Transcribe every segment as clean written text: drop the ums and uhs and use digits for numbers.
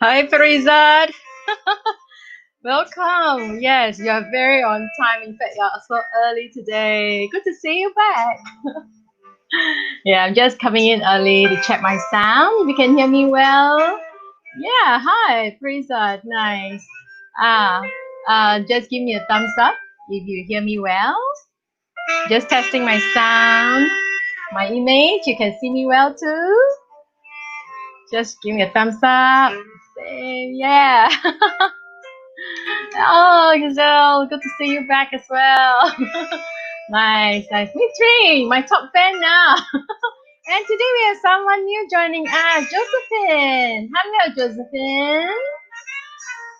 Hi, Farizad. Welcome. Yes, you are very on time. In fact, you're so early today. Good to see you back. Yeah, I'm just coming in early to check my sound. If you can hear me well. Yeah, hi, Farizad. Nice. Ah, just give me a thumbs up if you hear me well. Just testing my sound, my image. You can see me well too. Just give me a thumbs up. Say yeah. Oh, Giselle, good to see you back as well. Nice, nice. Me too, my top fan now. And today we have someone new joining us, Josephine. Hello, Josephine.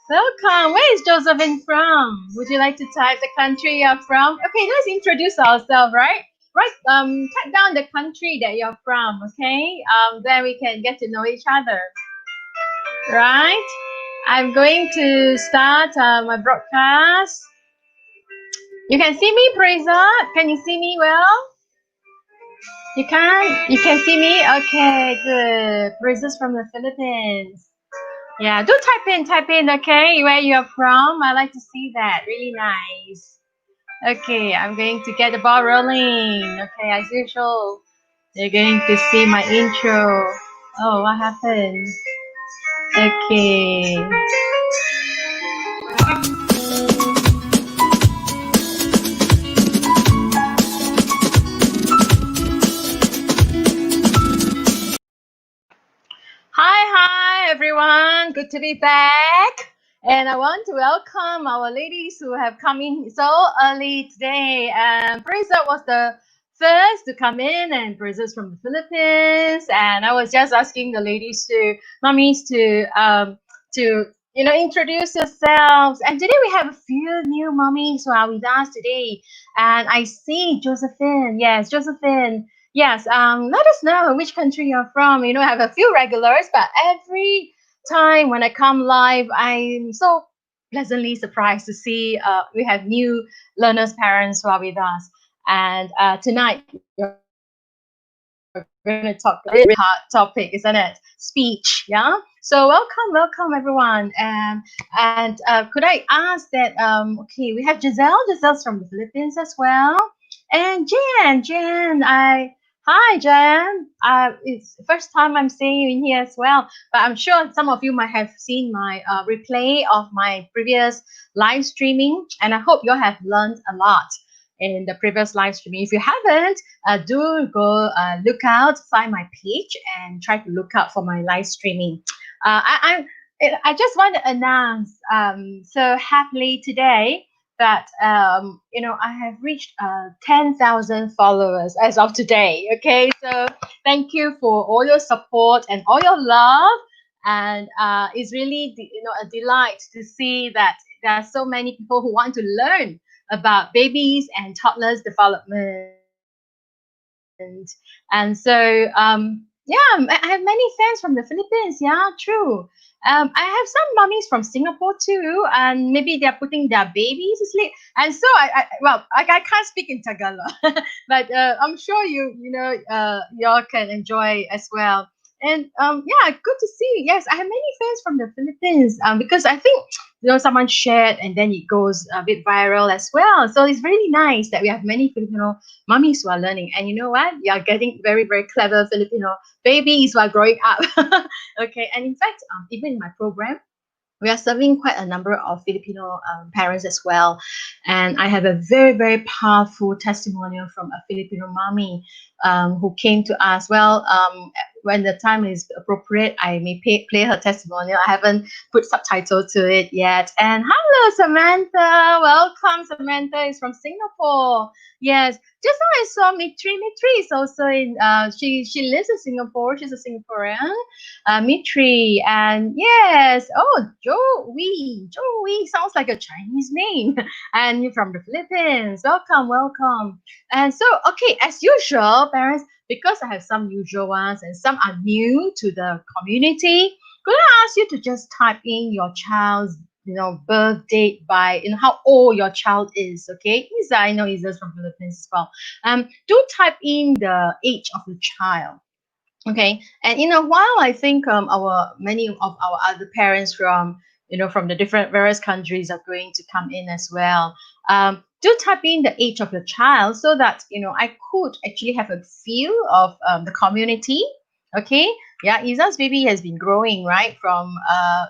Welcome. Where is Josephine from? Would you like to type the country you're from? Okay, let's introduce ourselves, right? Right, type down the country that you're from, okay? Then we can get to know each other, right? I'm going to start my broadcast. You can see me, Praiser? Can you see me well? You can? You can see me? Okay, good. Praiser's from the Philippines. Yeah, do type in, okay, where you're from. I like to see that. Really nice. Okay, I'm going to get the ball rolling. Okay, as usual, you're going to see my intro. Oh, what happened? Okay. Hi, everyone. Good to be back. And I want to welcome our ladies who have come in so early today. And Prisa was the first to come in, and Prisa's from the Philippines. And I was just asking the ladies mummies to introduce yourselves. And today we have a few new mummies who are with us today. And I see Josephine. Yes, Josephine. Yes, let us know which country you're from. I have a few regulars, but every time when I come live, I'm so pleasantly surprised to see we have new learners' parents who are with us. And tonight, we're going to talk a really hard topic, isn't it? Speech, yeah? So welcome everyone. And could I ask that, okay, we have Giselle's from the Philippines as well. And Jan, hi Jan. It's the first time I'm seeing you in here as well. But I'm sure some of you might have seen my replay of my previous live streaming, and I hope you have learned a lot in the previous live streaming. If you haven't, do go look out, find my page, and try to look out for my live streaming. I just want to announce so happily today that I have reached 10,000 followers as of today. Okay, so thank you for all your support and all your love, and it's really a delight to see that there are so many people who want to learn about babies and toddlers development. And so yeah, I have many fans from the Philippines. Yeah, true. I have some mummies from Singapore too, and maybe they're putting their babies to sleep. And so I can't speak in Tagalog, but I'm sure y'all can enjoy as well. And yeah, good to see you. Yes, I have many fans from the Philippines because I think someone shared and then it goes a bit viral as well. So it's really nice that we have many Filipino mummies who are learning. And you know what? You are getting very, very clever Filipino babies who are growing up. Okay. And in fact, even in my program, we are serving quite a number of Filipino parents as well. And I have a very, very powerful testimonial from a Filipino mommy who came to us. Well, when the time is appropriate, I may play her testimonial. I haven't put subtitle to it yet. And hello, Samantha. Welcome, Samantha is from Singapore. Yes, just now I saw Mitri. Mitri is also in, she lives in Singapore. She's a Singaporean. Mitri, and yes, oh, Joey. Joey sounds like a Chinese name. And you're from the Philippines. Welcome. And so, okay, as usual, parents, because I have some usual ones and some are new to the community, could I ask you to just type in your child's birth date by how old your child is. Okay, Isa, I know Isa's from Philippines as well. Do type in the age of the child. Okay, and in a while, I think our many of our other parents from from the different various countries are going to come in as well. Do type in the age of your child so that I could actually have a feel of the community. Okay, yeah, Isa's baby has been growing right from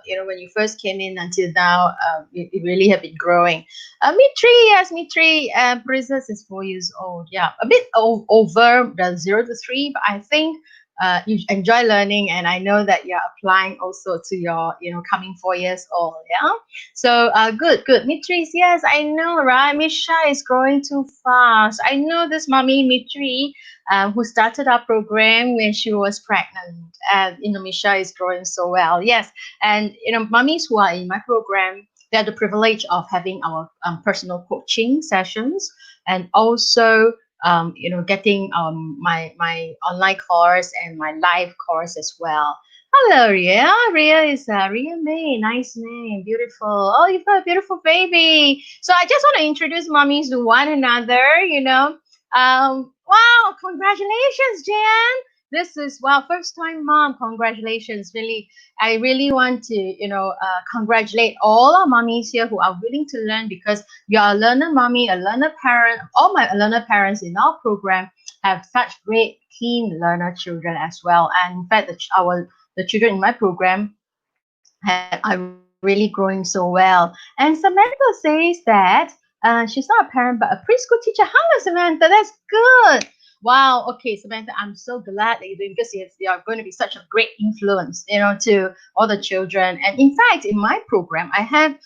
when you first came in until now. It really have been growing. Mitri, yes, Mitri. Princess is 4 years old. Yeah, a bit over the 0 to 3, but I think you enjoy learning, and I know that you're applying also to your coming 4 years old. Yeah, so good Mitris. Yes, I know, right? Misha is growing too fast. I know this mommy Mitri, who started our program when she was pregnant, and Misha is growing so well. Yes, and mummies who are in my program, they have the privilege of having our personal coaching sessions, and also getting my online course and my live course as well. Hello, Ria. Ria is Ria May. Nice name, beautiful. Oh, you've got a beautiful baby. So I just want to introduce mummies to one another. Wow, congratulations, Jan. This is wow, first time mom. Congratulations, really. I really want to congratulate all our mummies here who are willing to learn, because you are a learner mommy, a learner parent. All my learner parents in our program have such great, keen learner children as well. And in fact, the children in my program are really growing so well. And Samantha says that she's not a parent but a preschool teacher. Hello, Samantha. That's good. Wow. Okay, Samantha, I'm so glad that you're doing, because you are going to be such a great influence, to all the children. And in fact, in my program, I have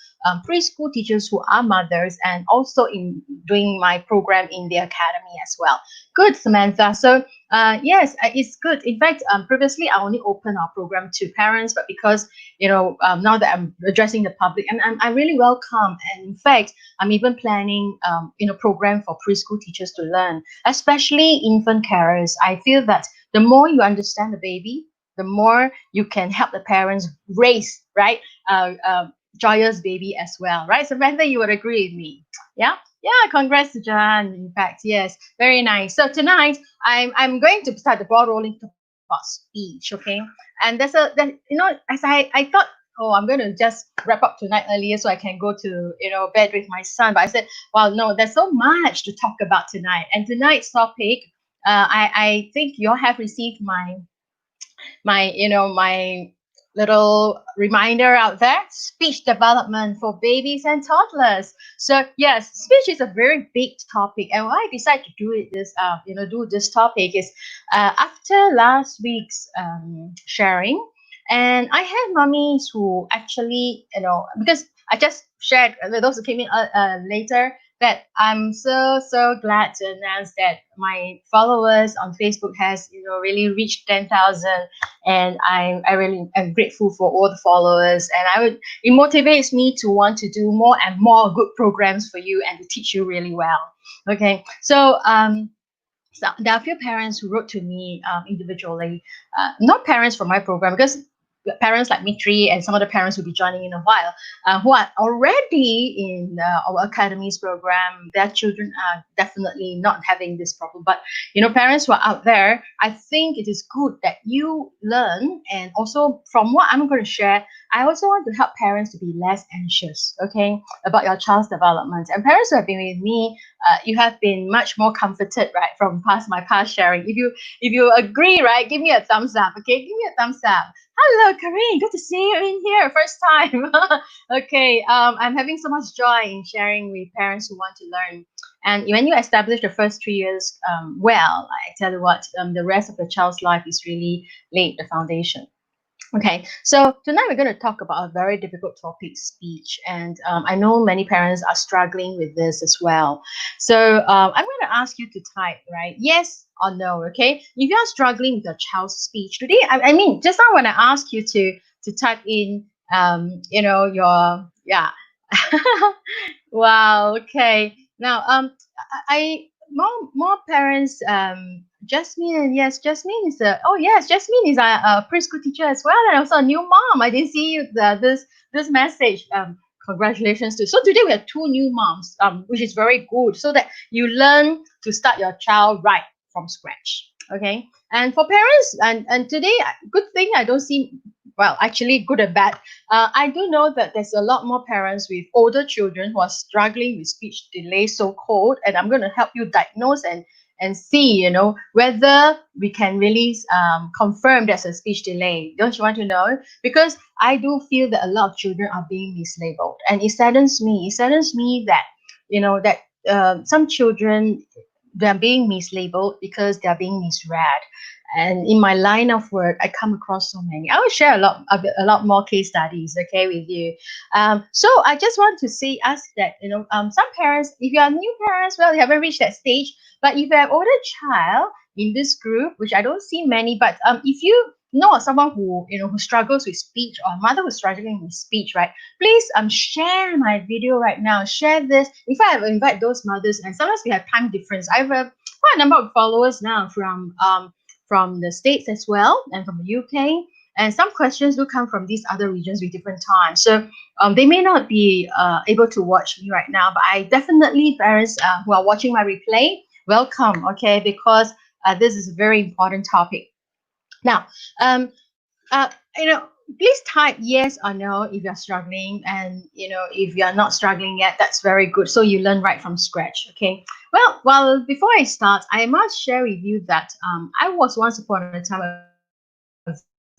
preschool teachers who are mothers, and also in doing my program in the academy as well. Good, Samantha. So yes, it's good. In fact, previously I only opened our program to parents, but because now that I'm addressing the public, and I really welcome. And in fact, I'm even planning program for preschool teachers to learn, especially infant carers. I feel that the more you understand the baby, the more you can help the parents raise joyous baby as well, right? Samantha, you would agree with me? Yeah. Yeah, congrats to John. In fact, yes, very nice. So tonight, I'm going to start the ball rolling about speech, okay? And as I thought, oh, I'm going to just wrap up tonight earlier so I can go to bed with my son. But I said, well, no, there's so much to talk about tonight. And tonight's topic, I think you all have received my little reminder out there: speech development for babies and toddlers. So yes, speech is a very big topic, and why I decided to do this topic is after last week's sharing, and I had mummies who actually because I just shared those who came in later, that I'm so glad to announce that my followers on Facebook has really reached 10,000, and I really am grateful for all the followers, and it motivates me to want to do more and more good programs for you and to teach you really well. Okay, so there are a few parents who wrote to me individually, not parents from my program, because parents like Mitri and some of the parents will be joining in a while, who are already in our academies program. Their children are definitely not having this problem. But parents who are out there, I think it is good that you learn. And also, from what I'm going to share, I also want to help parents to be less anxious, okay, about your child's development. And parents who have been with me, you have been much more comforted, right, from my past sharing. If you agree, right, give me a thumbs up. Okay, give me a thumbs up. Hello, Karine. Good to see you in here. First time. Okay. I'm having so much joy in sharing with parents who want to learn. And when you establish the first 3 years well, I tell you what, the rest of the child's life is really laid the foundation. Okay, so tonight we're going to talk about a very difficult topic, speech. And I know many parents are struggling with this as well. So I'm going to ask you to type, right? Yes or no, okay? If you're struggling with your child's speech today, I mean, just now when I asked you to type in, yeah. Wow, okay. Now, I more parents, Jasmine, yes, Jasmine is yes, Jasmine is a preschool teacher as well, and also a new mom. I didn't see this message. congratulations to. So today we have two new moms, which is very good, so that you learn to start your child right from scratch. Okay, and for parents, and today, good thing I don't see. Well, actually, good and bad. I do know that there's a lot more parents with older children who are struggling with speech delay, so-called, and I'm going to help you diagnose and see, whether we can really confirm there's a speech delay. Don't you want to know? Because I do feel that a lot of children are being mislabeled, and it saddens me. It saddens me that, that some children, they're being mislabeled because they're being misread. And in my line of work, I come across so many. I will share a lot more case studies, okay, with you. So I just want to ask that, some parents, if you are new parents, well, you haven't reached that stage. But if you have older child in this group, which I don't see many, but if you know someone who struggles with speech, or a mother who's struggling with speech, right? Please share my video right now. Share this. In fact, I will invite those mothers, and sometimes we have time difference. I have quite a number of followers now from the States as well, and from the UK. And some questions do come from these other regions with different times. So they may not be able to watch me right now, but I definitely, parents who are watching my replay, welcome, okay? Because this is a very important topic. Now, please type yes or no if you're struggling, and if you're not struggling yet, that's very good. So you learn right from scratch. Okay. Well, before I start, I must share with you that I was once upon a time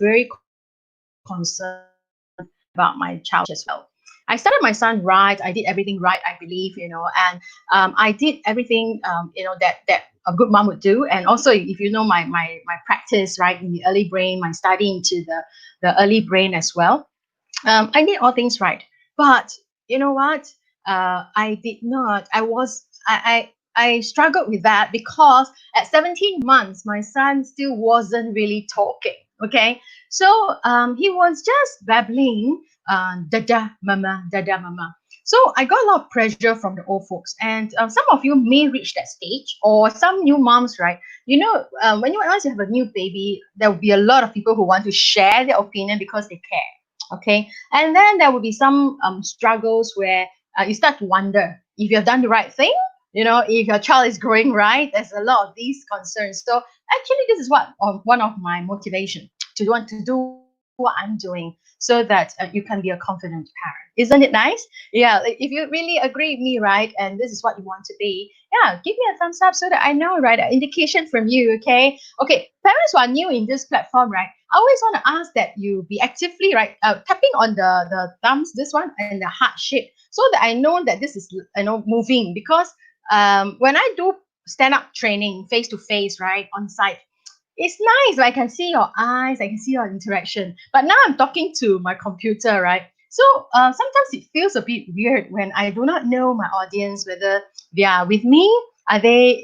very concerned about my child as well. I started my son right. I did everything right, I believe, and I did everything, that a good mom would do. And also, if you know my practice, right, in the early brain, my study into the early brain as well, I did all things right. But you know what? I did not. I struggled with that because at 17 months, my son still wasn't really talking. Okay, so he was just babbling, dada mama, dada mama. So I got a lot of pressure from the old folks, and some of you may reach that stage, or some new moms, right? Once you have a new baby, there will be a lot of people who want to share their opinion because they care. Okay, and then there will be some struggles where you start to wonder if you've done the right thing. If your child is growing right. There's a lot of these concerns. So actually, this is one of my motivation to want to do what I'm doing, so that you can be a confident parent. Isn't it nice? Yeah, like, if you really agree with me, right, and this is what you want to be, yeah, give me a thumbs up so that I know, right, an indication from you. Okay, parents who are new in this platform, right, I always want to ask that you be actively, right, tapping on the thumbs, this one, and the heart shape, so that I know that this is moving. Because when I do stand-up training face to face, right, on site, it's nice. I can see your eyes, I can see your interaction. But now I'm talking to my computer, right? So sometimes it feels a bit weird when I do not know my audience, whether they are with me, are they,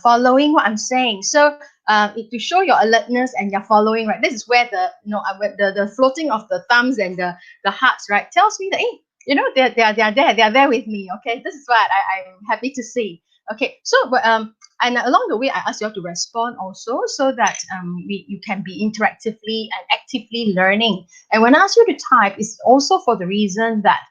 following what I'm saying. So to show your alertness and you're following, right? This is where the floating of the thumbs and the hearts, right, tells me that, hey, they're there with me. Okay, this is what I'm happy to see. Okay, so and along the way, I ask you all to respond also, so that you can be interactively and actively learning. And when I ask you to type, it's also for the reason that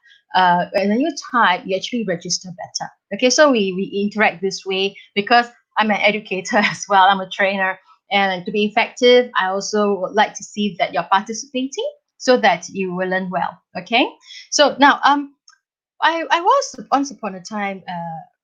when you type, you actually register better. Okay, so we interact this way because I'm an educator as well. I'm a trainer, and to be effective, I also would like to see that you're participating, so that you will learn well. Okay, so now I was once upon a time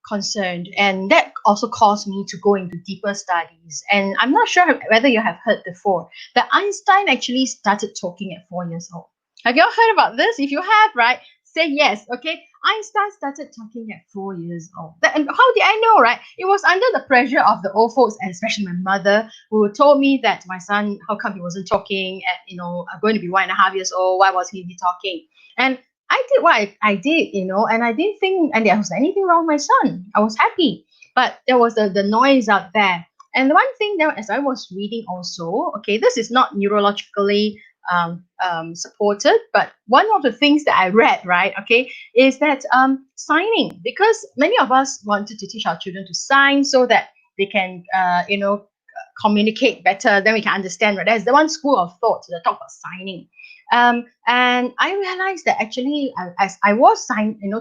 concerned, and that also caused me to go into deeper studies. And I'm not sure whether you have heard before that Einstein actually started talking at 4 years old. Have you all heard about this? If you have, right, say yes. Okay, Einstein started talking at 4 years old. And how did I know, right? It was under the pressure of the old folks, and especially my mother, who told me that my son, how come he wasn't talking at, I'm going to be 1.5 years old, why was he talking? And I did what I did, and I didn't think, and there was anything wrong with my son. I was happy, but there was the noise out there. And the one thing that, as I was reading also, okay, this is not neurologically supported, but one of the things that I read, right, okay, is that signing, because many of us wanted to teach our children to sign so that they can, communicate better, then we can understand, right? There's the one school of thought that talk about signing. And I realized that actually, as I was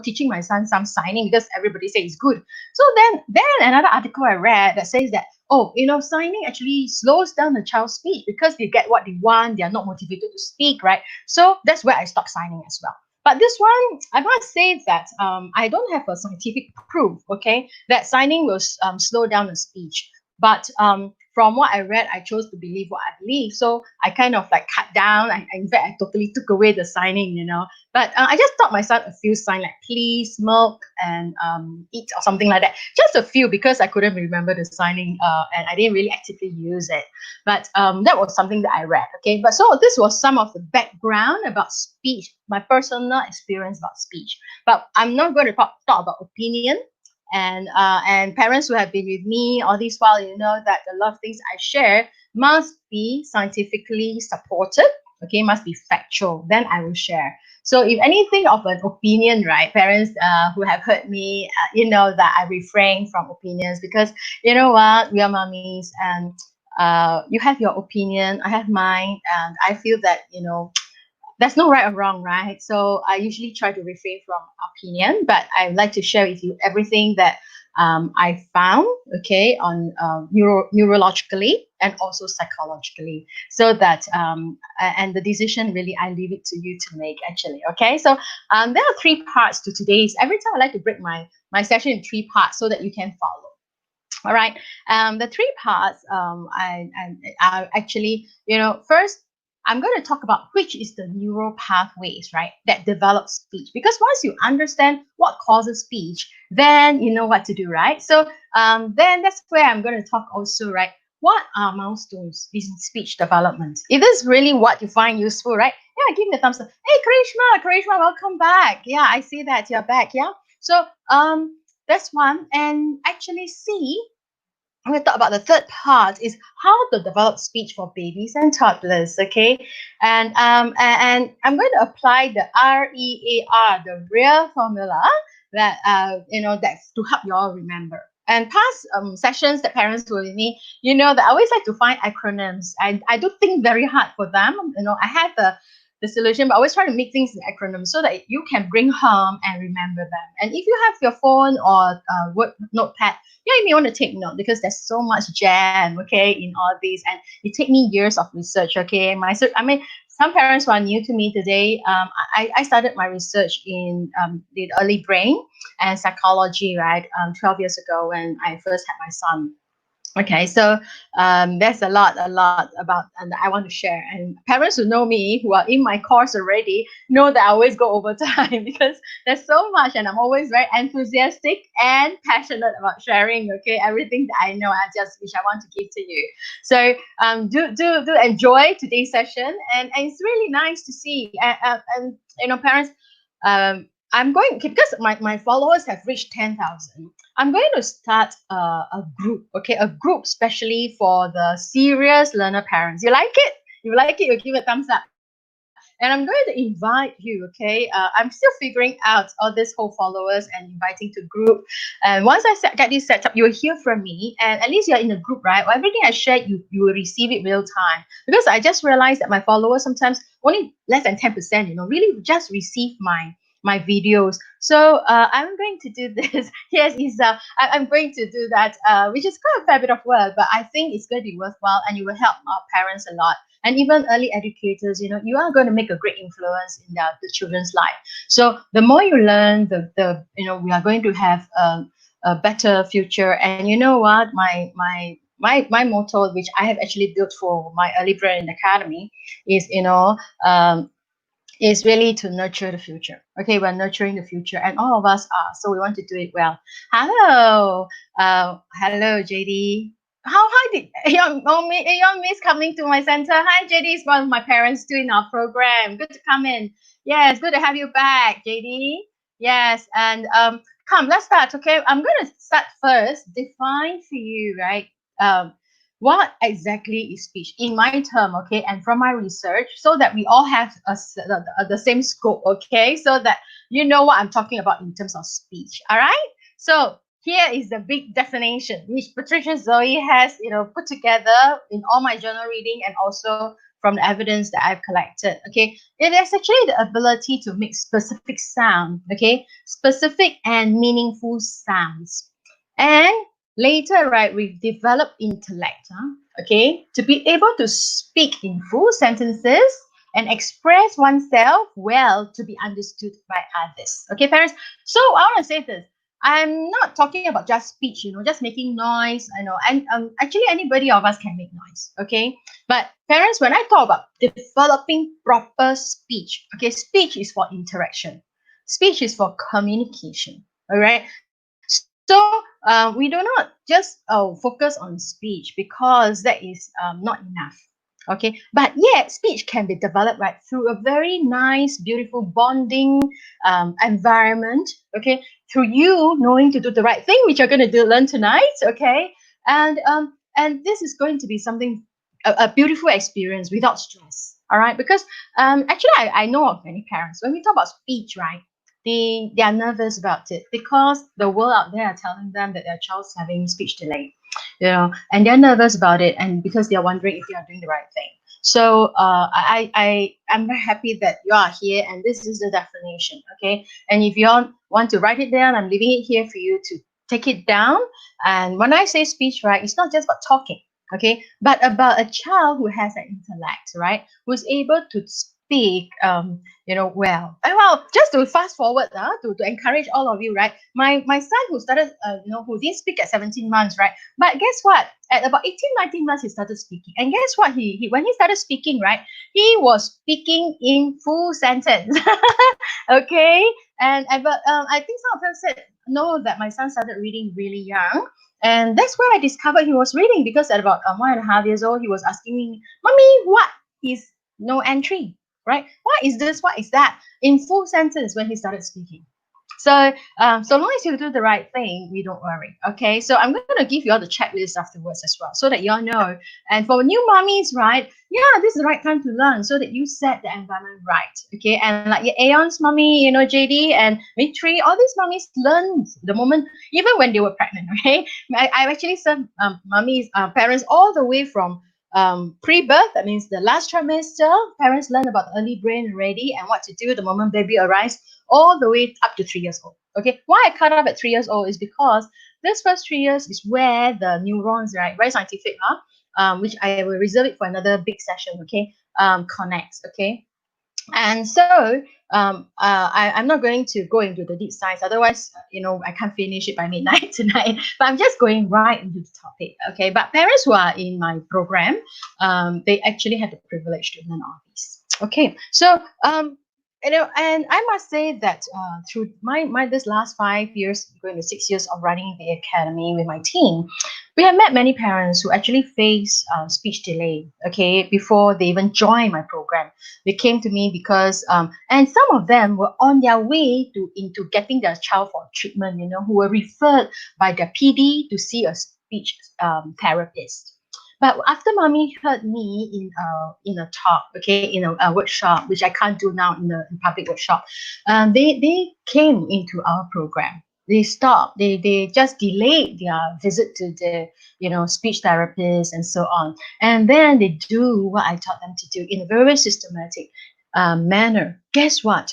teaching my son some signing because everybody says it's good. So then another article I read that says that, oh, signing actually slows down the child's speech because they get what they want. They are not motivated to speak, right? So that's where I stopped signing as well. But this one, I must say that I don't have a scientific proof, okay, that signing will slow down the speech. But from what I read, I chose to believe what I believe. So I kind of like cut down. In fact, I totally took away the signing. But I just taught my son a few signs like please, milk, and eat or something like that. Just a few because I couldn't remember the signing and I didn't really actively use it. But that was something that I read. Okay, but so this was some of the background about speech, my personal experience about speech. But I'm not going to talk about opinion. And parents who have been with me all this while, that a lot of things I share must be scientifically supported, okay, must be factual, then I will share. So if anything of an opinion, right, parents who have heard me, that I refrain from opinions because you know what, we are mummies and you have your opinion, I have mine, and I feel that, there's no right or wrong, right? So I usually try to refrain from opinion, but I like to share with you everything that I found, okay, on neurologically and also psychologically, so that and the decision really I leave it to you to make actually, okay? So there are 3 parts to today's. Every time I like to break my session in 3 parts so that you can follow. All right. The 3 parts I actually, first I'm going to talk about which is the neural pathways, right, that develop speech. Because once you understand what causes speech, then you know what to do, right? So then that's where I'm going to talk also, right? What are milestones in speech development? If this is really what you find useful, right? Yeah, give me a thumbs up. Hey, Karishma, welcome back. Yeah, I see that you're back. Yeah. So that's one. And actually see, I'm going to talk about the 3rd part is how to develop speech for babies and toddlers, okay? And I'm going to apply the REAR, the real formula that that's to help you all remember. And past sessions that parents were with me, that I always like to find acronyms. I do think very hard for them. I have the solution, but I always try to make things in acronyms so that you can bring home and remember them. And if you have your phone or word notepad, you may want to take note because there's so much jam, okay, in all these, and it takes me years of research, okay. Some parents who are new to me today, I started my research in the early brain and psychology, right, 12 years ago when I first had my son. Okay, so there's a lot about and I want to share. And parents who know me, who are in my course already, know that I always go over time because there's so much, and I'm always very enthusiastic and passionate about sharing. Okay, everything that I know, which I want to give to you. So do enjoy today's session, and it's really nice to see and parents. I'm going because my followers have reached 10,000. I'm going to start a group, okay, a group specially for the serious learner parents. You like it? You like it? You give it a thumbs up. And I'm going to invite you, okay? I'm still figuring out all this whole followers and inviting to group. And once I get this set up, you will hear from me. And at least you're in a group, right? Well, everything I share, you will receive it real time. Because I just realized that my followers sometimes only less than 10%, really just receive my videos. So I'm going to do this. Yes, I'm going to do that, which is quite a fair bit of work, but I think it's going to be worthwhile and it will help our parents a lot. And even early educators, you are going to make a great influence in the children's life. So the more you learn, we are going to have a better future. And you know what? My motto, which I have actually built for my Early Brain Academy, is really to nurture the future. Okay, we're nurturing the future, and all of us are. So we want to do it well. Hello, JD. How did young Miss coming to my center? Hi, JD is one of my parents too in our program. Good to come in. Yes, good to have you back, JD. Yes, and come, let's start. Okay, I'm going to start first. Define for you, right? What exactly is speech in my term, okay, and from my research, so that we all have the same scope, okay, so that you know what I'm talking about in terms of speech. All right, so here is the big definition, which Patricia Zoey has, put together in all my journal reading and also from the evidence that I've collected. Okay, it is actually the ability to make specific sound. Okay, specific and meaningful sounds, and later, right, we've developed intellect. Okay, to be able to speak in full sentences and express oneself well to be understood by others. Okay, parents. So I want to say this. I'm not talking about just speech, just making noise. I know, and actually, anybody of us can make noise. Okay, but parents, when I talk about developing proper speech, okay, speech is for interaction, speech is for communication. All right. So we do not just focus on speech because that is not enough. Okay, but yet speech can be developed right through a very nice, beautiful bonding environment. Okay, through you knowing to do the right thing, which you're going to learn tonight. Okay, and this is going to be something a beautiful experience without stress. All right, because actually I know of many parents when we talk about speech, right? They are nervous about it because the world out there are telling them that their child's having speech delay, and they're nervous about it, and because they're wondering if they are doing the right thing. So I'm very happy that you are here, and this is the definition. Okay, and if you all want to write it down, I'm leaving it here for you to take it down. And when I say speech, right, it's not just about talking. Okay, but about a child who has an intellect, right, who's able to speak well. And well, just to fast forward, to encourage all of you, right? My son who started, who didn't speak at 17 months, right? But guess what? At about 18, 19 months, he started speaking. And guess what? He when he started speaking, right, he was speaking in full sentence. Okay. But I think some of them said no, that my son started reading really young. And that's where I discovered he was reading, because at about 1.5 years old, he was asking me, Mommy, what is no entry? Right? What is this? What is that? In full sentence when he started speaking. So, so long as you do the right thing, we don't worry. Okay. So I'm going to give you all the checklist afterwards as well, so that you all know. And for new mommies, right? Yeah, this is the right time to learn, so that you set the environment right. Okay. And like your Aeon's mommy, JD and Mitri, all these mommies learn the moment, even when they were pregnant. Okay. I've actually served mommies, parents all the way from pre-birth, that means the last trimester. Parents learn about the early brain already and what to do the moment baby arrives, all the way up to 3 years old. Okay, why I cut off at 3 years old is because this first 3 years is where the neurons, right, very scientific, which I will reserve it for another big session. Okay, connects. Okay, and so I'm not going to go into the deep science, otherwise, I can't finish it by midnight tonight. But I'm just going right into the topic. Okay, but parents who are in my program, they actually had the privilege to learn all these. Okay, so and I must say that through my this last 5 years, going to 6 years of running the academy with my team, we have met many parents who actually face speech delay. Okay, before they even join my program, they came to me because and some of them were on their way into getting their child for treatment. Who were referred by their PD to see a speech therapist. But after mommy heard me in a talk, okay, in a workshop, which I can't do now in public workshop, they came into our program. They stopped. They just delayed their visit to the speech therapist and so on, and then they do what I taught them to do in a very systematic manner. Guess what?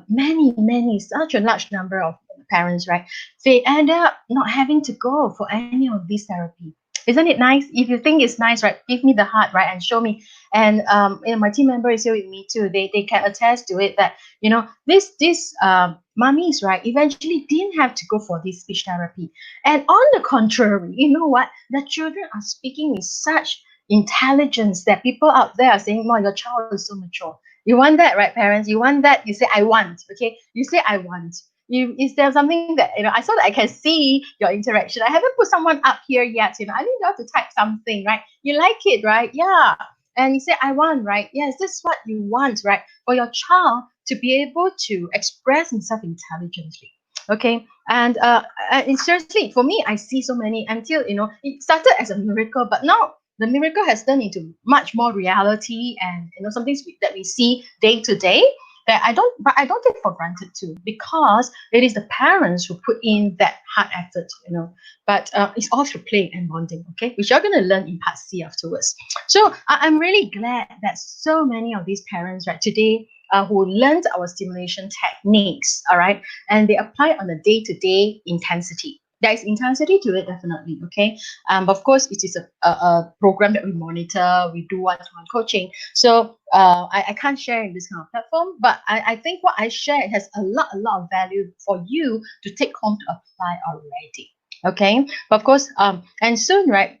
Many, such a large number of parents, right? They end up not having to go for any of these therapy. Isn't it nice? If you think it's nice, right, give me the heart, right, and show me. And my team member is here with me too. They can attest to it that this mummies, right, eventually didn't have to go for this speech therapy. And on the contrary, you know what? The children are speaking with such intelligence that people out there are saying, "Wow, your child is so mature." You want that, right, parents? You want that? You say, "I want." Okay, you say, "I want." Is there something that I saw that I can see your interaction? I haven't put someone up here yet. I need you to type something, right? You like it, right? Yeah. And you say, "I want," right? Yes, this is what you want, right? For your child to be able to express himself intelligently. Okay. And seriously, for me, I see so many until it started as a miracle, but now the miracle has turned into much more reality, and something that we see day to day. that I don't take for granted too, because it is the parents who put in that hard effort, but it's all through play and bonding, okay, which you're going to learn in part C afterwards. So I'm really glad that so many of these parents right today who learned our stimulation techniques, all right, and they apply on a day-to-day intensity. There is intensity to it, definitely, okay. But of course, it is a program that we monitor, we do one-to-one coaching. So I can't share in this kind of platform, but I think what I share has a lot of value for you to take home to apply already, okay. But of course, and soon, right,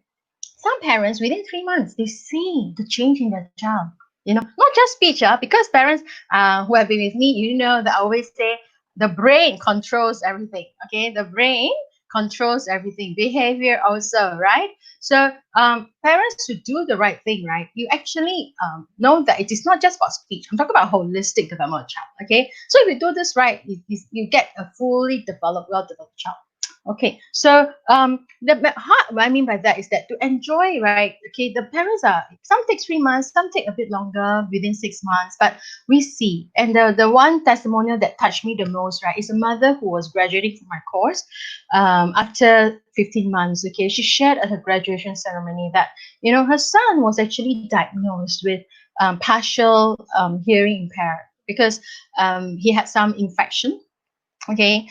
some parents within 3 months they see the change in their child. Not just speech, because parents who have been with me, that I always say the brain controls everything. Okay, the brain controls everything, behavior also, right? So parents who do the right thing, right, you actually know that it is not just about speech. I'm talking about holistic development of child. Okay, so if you do this right, you get a fully developed, well-developed child. Okay, so what I mean by that is that to enjoy, right? Okay, the parents are, some take 3 months, some take a bit longer, within 6 months, but we see. And the one testimonial that touched me the most, right, is a mother who was graduating from my course after 15 months. Okay, she shared at her graduation ceremony that her son was actually diagnosed with partial hearing impaired because he had some infection, okay,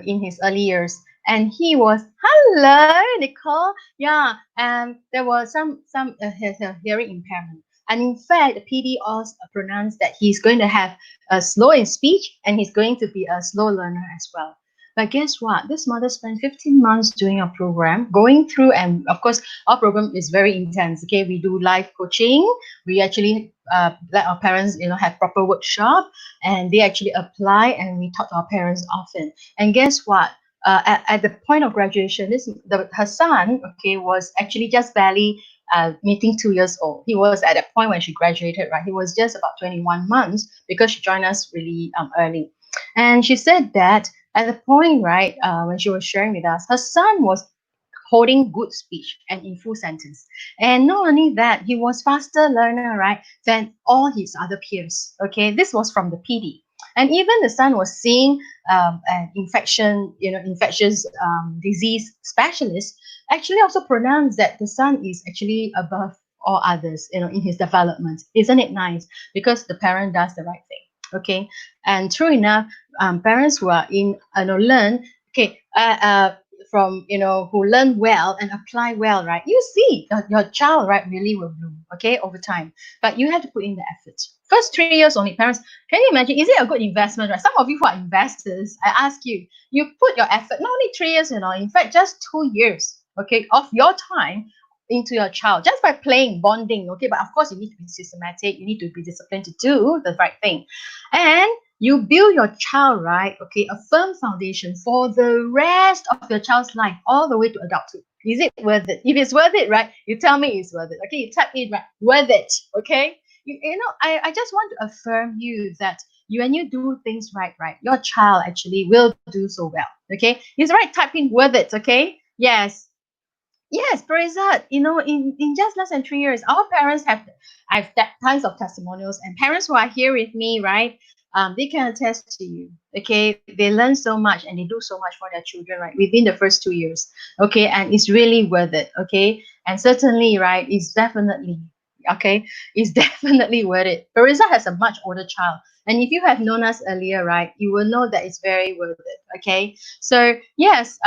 in his early years, and he was, hello Nicole, yeah, there was some his hearing impairment, and in fact the PD also pronounced that he's going to have a slow in speech and he's going to be a slow learner as well. But guess what? This mother spent 15 months doing our program, going through, and of course, our program is very intense. Okay, we do live coaching. We actually let our parents, have proper workshop, and they actually apply, and we talk to our parents often. And guess what? At the point of graduation, her son, okay, was actually just barely meeting 2 years old. He was at that point when she graduated, right? He was just about 21 months because she joined us really early. And she said that at the point, right, when she was sharing with us, her son was holding good speech and in full sentence. And not only that, he was faster learner, right, than all his other peers. Okay, this was from the PD. And even the son was seeing an infectious disease specialist actually also pronounced that the son is actually above all others, in his development. Isn't it nice? Because the parent does the right thing. Okay, and true enough, parents who are learn, okay, from who learn well and apply well, right, you see your child, right, really will bloom, okay, over time. But you have to put in the effort. First 3 years only, parents, can you imagine, is it a good investment, right? Some of you who are investors, I ask you, you put your effort not only 3 years, in fact just 2 years, okay, of your time into your child just by playing, bonding, okay. But of course you need to be systematic, you need to be disciplined to do the right thing, and you build your child, right, okay, a firm foundation for the rest of your child's life, all the way to adulthood. Is it worth it? If it's worth it, right, you tell me it's worth it. Okay, you type in, right, worth it. Okay, I just want to affirm you that when you do things right, your child actually will do so well. Okay, it's right, type in worth it. Okay, yes. Yes, Parizat, in just less than 3 years, our parents I've tons of testimonials, and parents who are here with me, right? They can attest to you. Okay, they learn so much and they do so much for their children, right? Within the first 2 years, okay, and it's really worth it, okay, and certainly, right, it's definitely okay, it's definitely worth it. Parizat has a much older child, and if you have known us earlier, right, you will know that it's very worth it. Okay, so yes,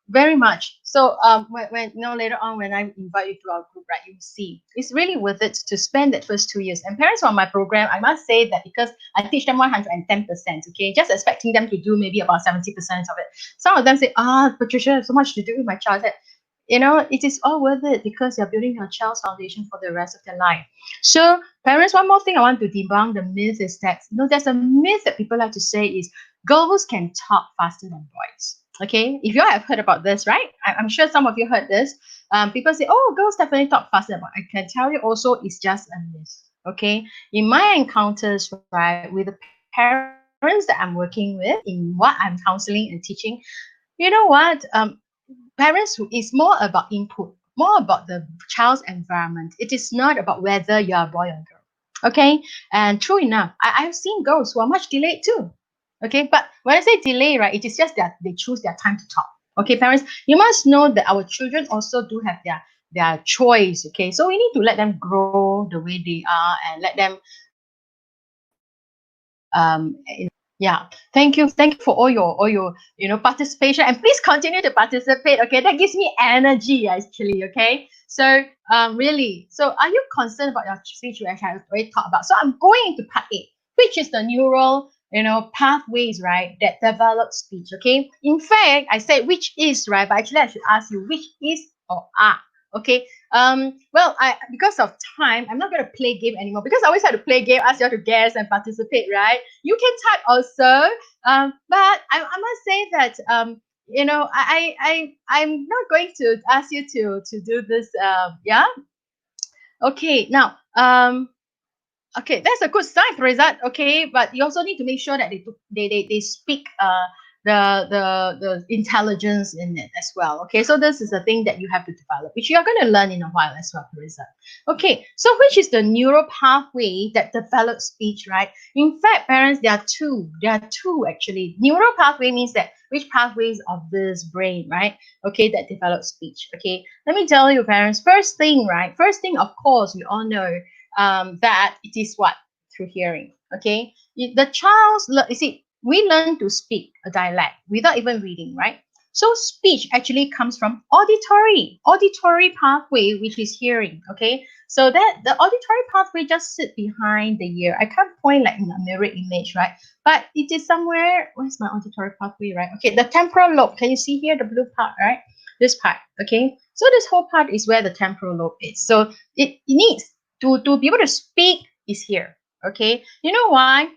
very much. So when later on when I invite you to our group, right, you see it's really worth it to spend that first 2 years. And parents on my program, I must say that because I teach them 110%, okay, just expecting them to do maybe about 70% of it. Some of them say, Patricia, so much to do with my child. It is all worth it because you're building your child's foundation for the rest of their life. So parents, one more thing I want to debunk the myth is that, there's a myth that people like to say is girls can talk faster than boys. Okay, if you all have heard about this, right? I'm sure some of you heard this. People say, oh, girls definitely talk faster, but I can tell you also it's just a myth. Okay, in my encounters, right, with the parents that I'm working with, in what I'm counseling and teaching, you know what? Parents who is more about input, more about the child's environment. It is not about whether you're a boy or girl. Okay, and true enough, I've seen girls who are much delayed too. Okay, but when I say delay, right, it is just that they choose their time to talk. Okay, parents, you must know that our children also do have their choice. Okay, so we need to let them grow the way they are and let them yeah, thank you for all your participation, and please continue to participate. Okay, that gives me energy actually. Okay, so really, so are you concerned about your speech, which I already talked about? So I'm going into part A, which is the neural pathways, right, that develop speech. Okay, in fact I said which is, right, but actually I should ask you which is or are. Okay, well, I because of time, I'm not going to play game anymore, because I always have to play game, ask you all to guess and participate, right? You can type also, but I must say that I'm not going to ask you to do this. Yeah. Okay. Now, okay, that's a good sign, Farizat. Okay, but you also need to make sure that they speak the intelligence in it as well. Okay, so this is a thing that you have to develop, which you are going to learn in a while as well, Farizat. Okay, so which is the neural pathway that develops speech, right? In fact, parents, there are two. There are two actually. Neural pathway means that which pathways of this brain, right? Okay, that develops speech. Okay, let me tell you, parents. First thing, right? First thing, of course, we all know that it is what? Through hearing. Okay, the child's you see, we learn to speak a dialect without even reading, right? So speech actually comes from auditory pathway, which is hearing. Okay, so that the auditory pathway just sit behind the ear. I can't point like in a mirror image, right? But it is somewhere. Where's my auditory pathway, right? Okay, the temporal lobe. Can you see here the blue part, right? This part. Okay, so this whole part is where the temporal lobe is. So it needs to be able to speak is here. Okay, you know why?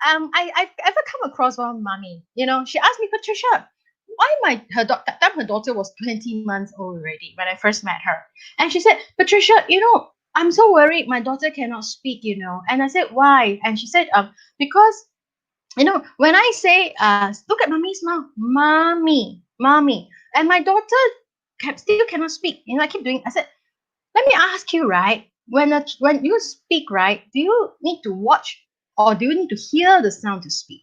I've ever come across one mommy. She asked me, Patricia, why that time her daughter was 20 months old already when I first met her, and she said, Patricia, I'm so worried my daughter cannot speak. And I said, why? And she said, because when I say, look at mommy's mouth, mommy, and my daughter still cannot speak. I keep doing. I said, let me ask you, right? When you speak, right, do you need to watch or do you need to hear the sound to speak?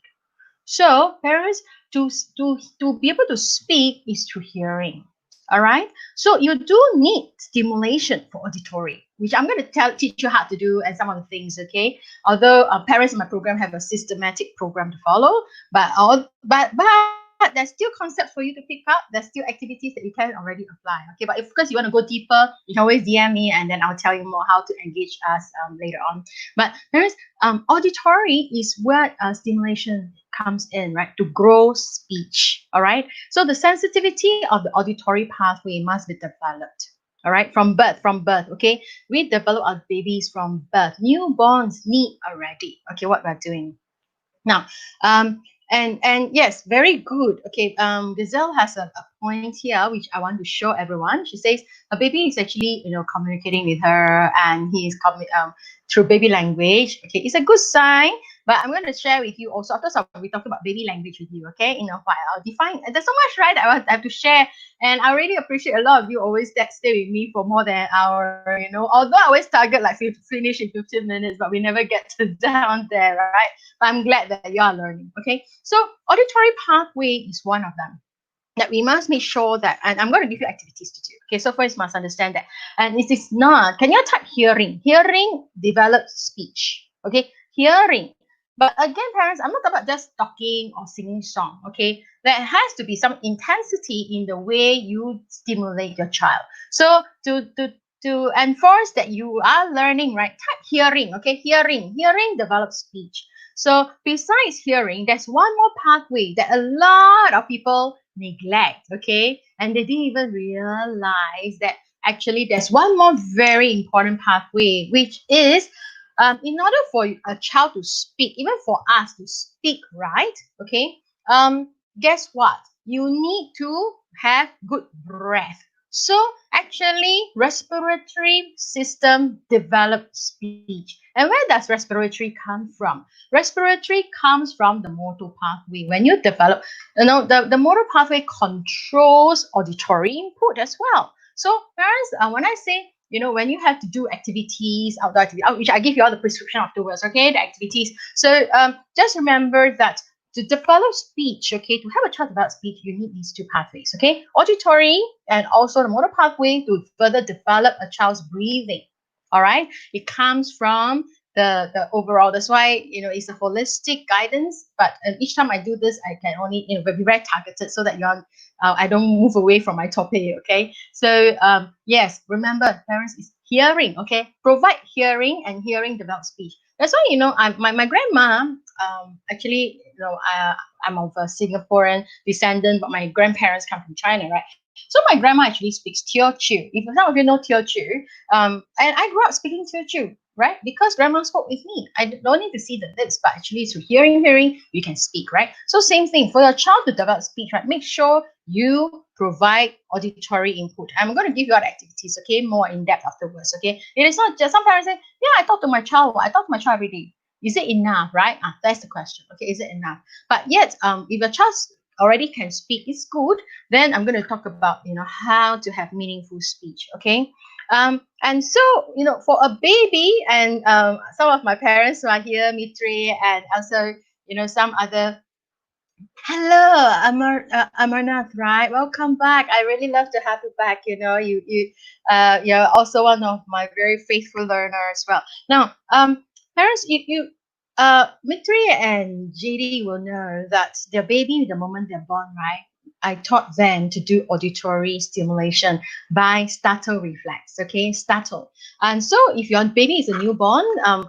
So, parents, to be able to speak is through hearing. All right. So you do need stimulation for auditory, which I'm going to teach you how to do and some of the things. Okay. Although parents in my program have a systematic program to follow, but there's still concepts for you to pick up. There's still activities that you can already apply. Okay. But if, of course, you want to go deeper, you can always DM me, and then I'll tell you more how to engage us later on. But parents, auditory is where stimulation comes in, right, to grow speech. All right. So the sensitivity of the auditory pathway must be developed. All right, from birth. Okay, we develop our babies from birth. Newborns need already. Okay, what we're doing now. And yes, very good. Okay, Gazelle has a point here which I want to show everyone. She says a baby is actually communicating with her, and he is through baby language. Okay, it's a good sign. But I'm going to share with you also. After I'll be talking about baby language with you. Okay, in a while I'll define. There's so much, right, I have to share, and I really appreciate a lot of you always that stay with me for more than an hour. Although I always target like finish in 15 minutes, but we never get to down there, right? But I'm glad that you are learning. Okay, so auditory pathway is one of them that we must make sure that, and I'm going to give you activities to do. Okay, so first must understand that, and it is not. Can you type hearing? Hearing develops speech. Okay, hearing. But again, parents, I'm not talking about just talking or singing song. Okay, there has to be some intensity in the way you stimulate your child. So to enforce that you are learning, right? Type hearing. Okay, hearing develops speech. So besides hearing, there's one more pathway that a lot of people neglect, okay? And they didn't even realize that actually there's one more very important pathway, which is in order for a child to speak, even for us to speak, right? Okay, guess what? You need to have good breath. So actually, respiratory system develops speech. And where does respiratory come from? Respiratory comes from the motor pathway. When you develop, the motor pathway controls auditory input as well. So parents, when I say you know, when you have to do activities, outdoor activities, which I give you all the prescription afterwards, okay, the activities. So just remember that to develop speech, okay, to have a child develop speech, you need these two pathways, okay, auditory and also the motor pathway to further develop a child's breathing. All right, it comes from the overall. That's why, you know, it's a holistic guidance. But each time I do this, I can only, you know, be very targeted so that you're I don't move away from my topic. Okay, so yes, remember, parents is hearing. Okay, provide hearing, and hearing develops speech. That's why, you know, my grandma actually, you know, I'm of a Singaporean descendant, but my grandparents come from China, right? So my grandma actually speaks Teochew. If some of you know Teochew, and I grew up speaking Teochew, right? Because grandma spoke with me. I don't need to see the lips, but actually through hearing, you can speak, right? So same thing for your child to develop speech, right? Make sure you provide auditory input. I'm going to give you all the activities, okay, more in depth afterwards, okay? It is not just, some parents say, yeah, I talk to my child. I talk to my child every day. Is it enough, right? That's the question. Okay, is it enough? But yet, if your child already can speak, it's good. Then I'm going to talk about, you know, how to have meaningful speech. Okay, and so, you know, for a baby, and some of my parents who are here, Mitri, and also, you know, some other. Hello, Amarnath, right? Welcome back. I really love to have you back. You know, you're also one of my very faithful learners as well. Now, parents, Mitri and JD will know that their baby, the moment they're born, right? I taught them to do auditory stimulation by startle reflex. Okay, startle. And so, if your baby is a newborn,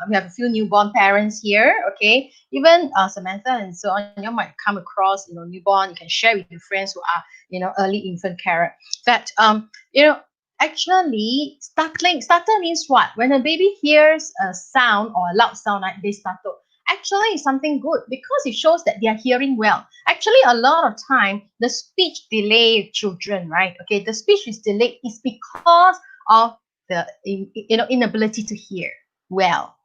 we have a few newborn parents here. Okay, even Samantha and so on, you might come across, you know, newborn. You can share with your friends who are, you know, early infant carer. That you know, actually, startle means what? When a baby hears a sound or a loud sound, like they startle. Actually, it's something good because it shows that they are hearing well. Actually, a lot of time, the speech delay children, right? Okay, the speech is delayed is because of the inability to hear well.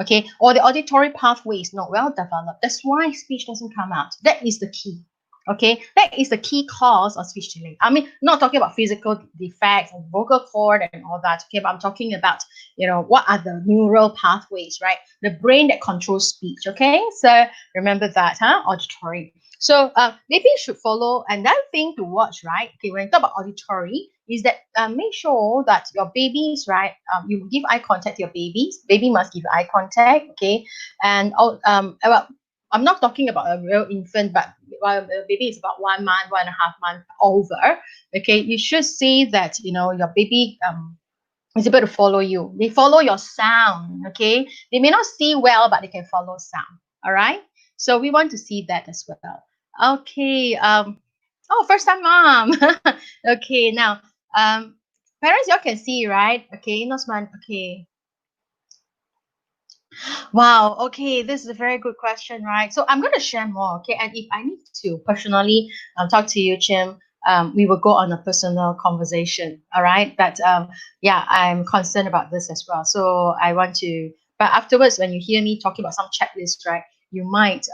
Okay, or the auditory pathway is not well developed. That's why speech doesn't come out. That is the key. Okay, that is the key cause of speech delay. I mean, not talking about physical defects and vocal cord and all that. Okay, but I'm talking about, you know, what are the neural pathways, right? The brain that controls speech. Okay, so remember that, huh? Auditory. So maybe you should follow another thing to watch, right? Okay, when you talk about auditory, is that make sure that your babies, right? You give eye contact to your babies. Baby must give eye contact, okay? And well, I'm not talking about a real infant, but while the baby is about 1 month, 1.5 months over, okay, you should see that, you know, your baby is able to follow you. They follow your sound, okay? They may not see well, but they can follow sound, all right? So we want to see that as well. Okay, oh, first time mom. Okay, now, parents, y'all can see, right? Okay, Nosman, okay. Wow. Okay, this is a very good question, right? So I'm going to share more. Okay, and if I need to personally talk to you, Chim, we will go on a personal conversation. All right. But yeah, I'm concerned about this as well. So I want to. But afterwards, when you hear me talking about some checklist, right, you might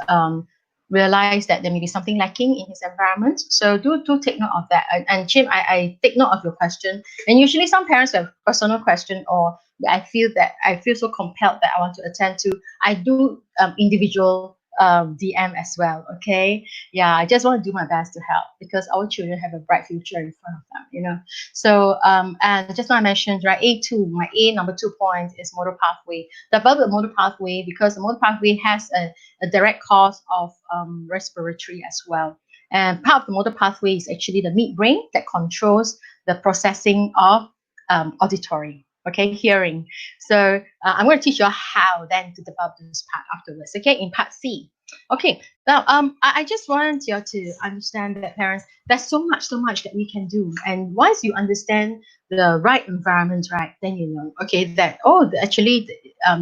realize that there may be something lacking in his environment. So do take note of that. And Chim, I take note of your question. And usually, some parents have personal question, or I feel so compelled that I want to attend to. I do individual DM as well. Okay, yeah, I just want to do my best to help because our children have a bright future in front of them. You know, so and just now I mentioned, right, A2, my number 2 point is motor pathway. Develop the motor pathway because the motor pathway has a direct cause of respiratory as well. And part of the motor pathway is actually the midbrain that controls the processing of auditory, okay, hearing. So I'm going to teach you how then to develop this part afterwards, okay, in part C. Okay, now I just want you to understand that, parents, there's so much that we can do. And once you understand the right environment, right, then you know, okay, that, oh, actually,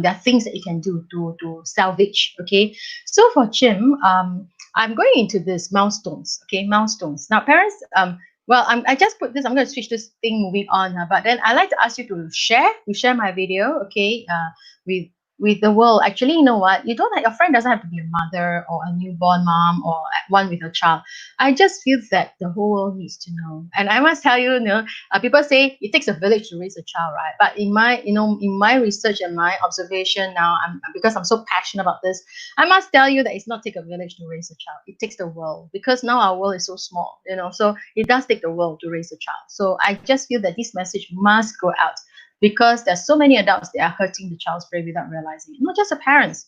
there are things that you can do to salvage, okay. So for Jim, I'm going into this milestones, okay, milestones. Now, parents, well, I just put this. I'm going to switch this thing moving on. But then I like to ask you to share my video, okay, with with the world. Actually, you know what? You don't have, your friend doesn't have to be a mother or a newborn mom or one with a child. I just feel that the whole world needs to know. And I must tell you, people say it takes a village to raise a child, right? But in my research and my observation now, because I'm so passionate about this, I must tell you that it's not take a village to raise a child. It takes the world, because now our world is so small, so it does take the world to raise a child. So I just feel that this message must go out, because there's so many adults that are hurting the child's brain without realizing it, not just the parents.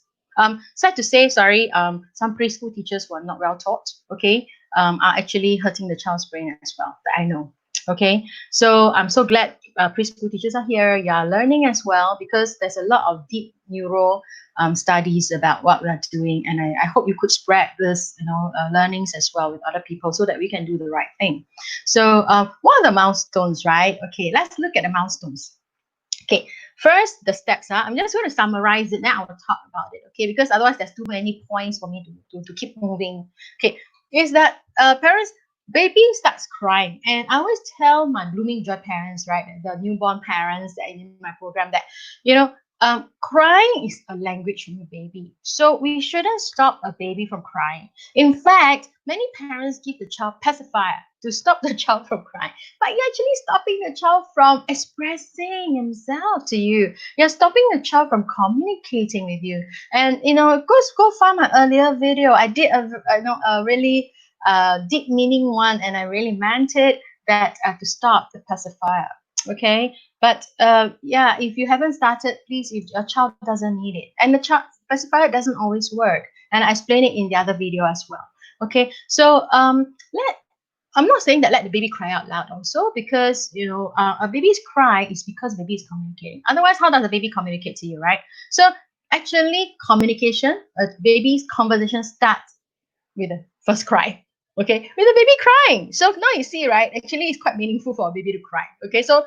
Sad to say, sorry, some preschool teachers who are not well taught, okay, are actually hurting the child's brain as well, that I know. Okay, so I'm so glad preschool teachers are here. You are learning as well, because there's a lot of deep neuro studies about what we are doing, and I hope you could spread this, learnings as well with other people, so that we can do the right thing. So, what are the milestones, right? Okay, let's look at the milestones. Okay, first, the steps. I'm just going to summarize it. Now I will talk about it. Okay, because otherwise there's too many points for me to keep moving. Okay, is that parents, baby starts crying, and I always tell my blooming joy parents, right, the newborn parents that are in my program, that you know crying is a language from a baby. So we shouldn't stop a baby from crying. In fact, many parents give the child pacifier to stop the child from crying, but you're actually stopping the child from expressing himself to you. You're stopping the child from communicating with you. And go find my earlier video. I did a really deep meaning one, and I really meant it, that to stop the pacifier. Okay, but yeah, if you haven't started, please, if your child doesn't need it, and the child pacifier doesn't always work, and I explain it in the other video as well. Okay, so I'm not saying that let the baby cry out loud also, because a baby's cry is because baby is communicating. Otherwise, how does a baby communicate to you, right? So actually, communication, a baby's conversation starts with the first cry. Okay, with the baby crying. So now you see, right? Actually, it's quite meaningful for a baby to cry. Okay, so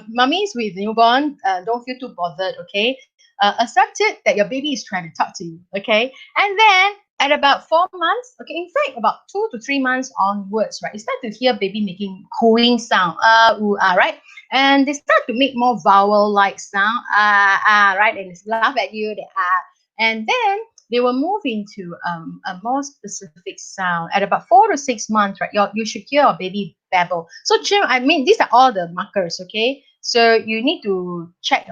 mummies with newborn, don't feel too bothered. Okay, accept it that your baby is trying to talk to you. Okay, and then at about 4 months, okay, in fact, about 2 to 3 months onwards, right, you start to hear baby making cooing sound, ooh, right, and they start to make more vowel-like sound, right, and they laugh at you, they and then they will move into a more specific sound at about 4 to 6 months, right? You should hear a baby babble. So, Jim, I mean, these are all the markers, okay? So you need to check,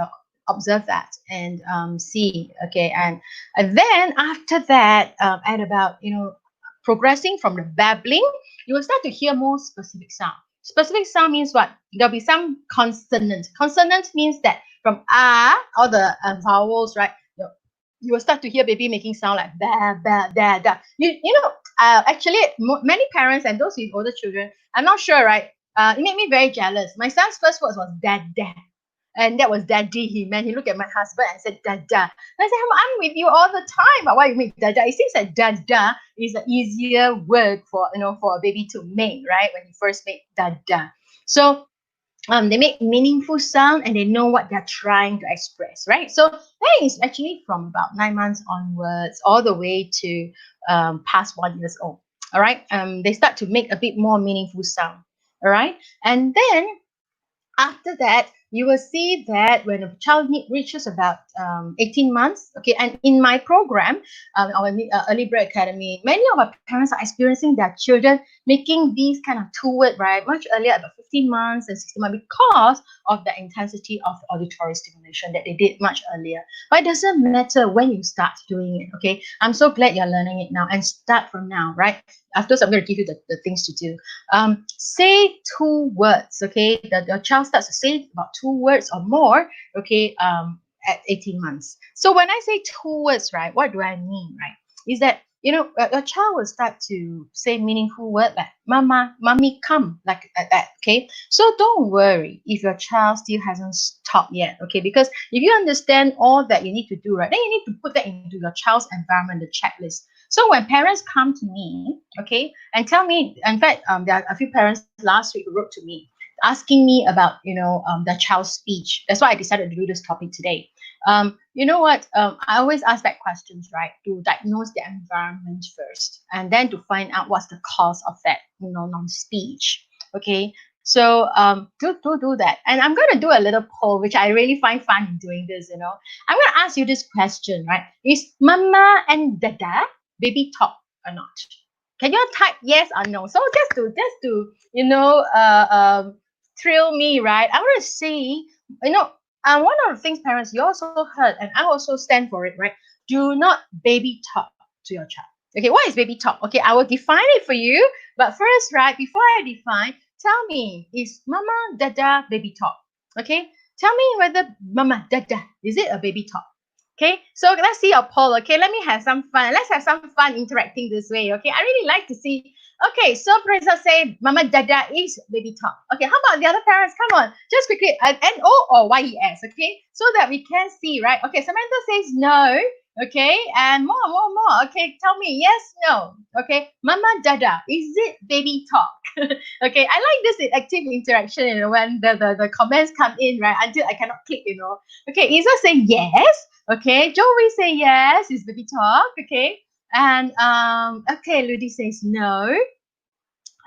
observe that, and see, okay? And then after that, at about, progressing from the babbling, you will start to hear more specific sound. Specific sound means what? There'll be some consonant. Consonant means that from all the vowels, right? You will start to hear baby making sound like ba ba da da. Actually, many parents and those with older children, I'm not sure, right? It made me very jealous. My son's first words was dad dad, and that was daddy. He looked at my husband and said dada. And I said, I'm with you all the time, but why you make dada? It seems that dada is an easier word for a baby to make, right? When you first make dada. So they make meaningful sound, and they know what they're trying to express, right? So that is actually from about 9 months onwards, all the way to past 1 year old. All right, they start to make a bit more meaningful sound. All right, and then after that, you will see that when a child reaches about 18 months, okay, and in my program, our Early Bird Academy, many of our parents are experiencing their children making these kind of two-word, right, much earlier, about 15 months and 16 months, because of the intensity of auditory stimulation that they did much earlier. But it doesn't matter when you start doing it, okay? I'm so glad you're learning it now, and start from now, right? Afterwards, I'm going to give you the things to do. Say 2 words, okay? The child starts to say about 2 words or more, okay, at 18 months. So when I say 2 words, right, what do I mean, right? Is that, a child will start to say meaningful words like mama, mommy, come, like that, okay? So don't worry if your child still hasn't stopped yet, okay? Because if you understand all that you need to do, right, then you need to put that into your child's environment, the checklist. So when parents come to me, okay, and tell me, in fact, there are a few parents last week who wrote to me asking me about, their child's speech. That's why I decided to do this topic today. You know what? I always ask that questions, right, to diagnose the environment first, and then to find out what's the cause of that, non-speech. Okay, So do that. And I'm going to do a little poll, which I really find fun in doing this. I'm going to ask you this question, right? Is Mama and Dada baby talk or not? Can you type yes or no? So just to thrill me, right? I want to see, one of the things parents you also heard, and I also stand for it, right? Do not baby talk to your child. Okay, what is baby talk? Okay, I will define it for you. But first, right, before I define, tell me, is Mama Dada baby talk? Okay, tell me whether Mama Dada, is it a baby talk? Okay, so let's see your poll. Okay, let me have some fun. Let's have some fun interacting this way. Okay, I really like to see. Okay, so Princess say Mama Dada is baby talk. Okay, how about the other parents? Come on, just quickly, N-O or Y-E-S, okay, so that we can see, right? Okay, Samantha says no. Okay, and more. Okay, tell me yes, no. Okay, Mama Dada, is it baby talk? Okay, I like this active interaction, when the comments come in, right, until I cannot click, Okay, Isa say yes. Okay, Joey say yes, it's baby talk. Okay, and okay, Ludi says no.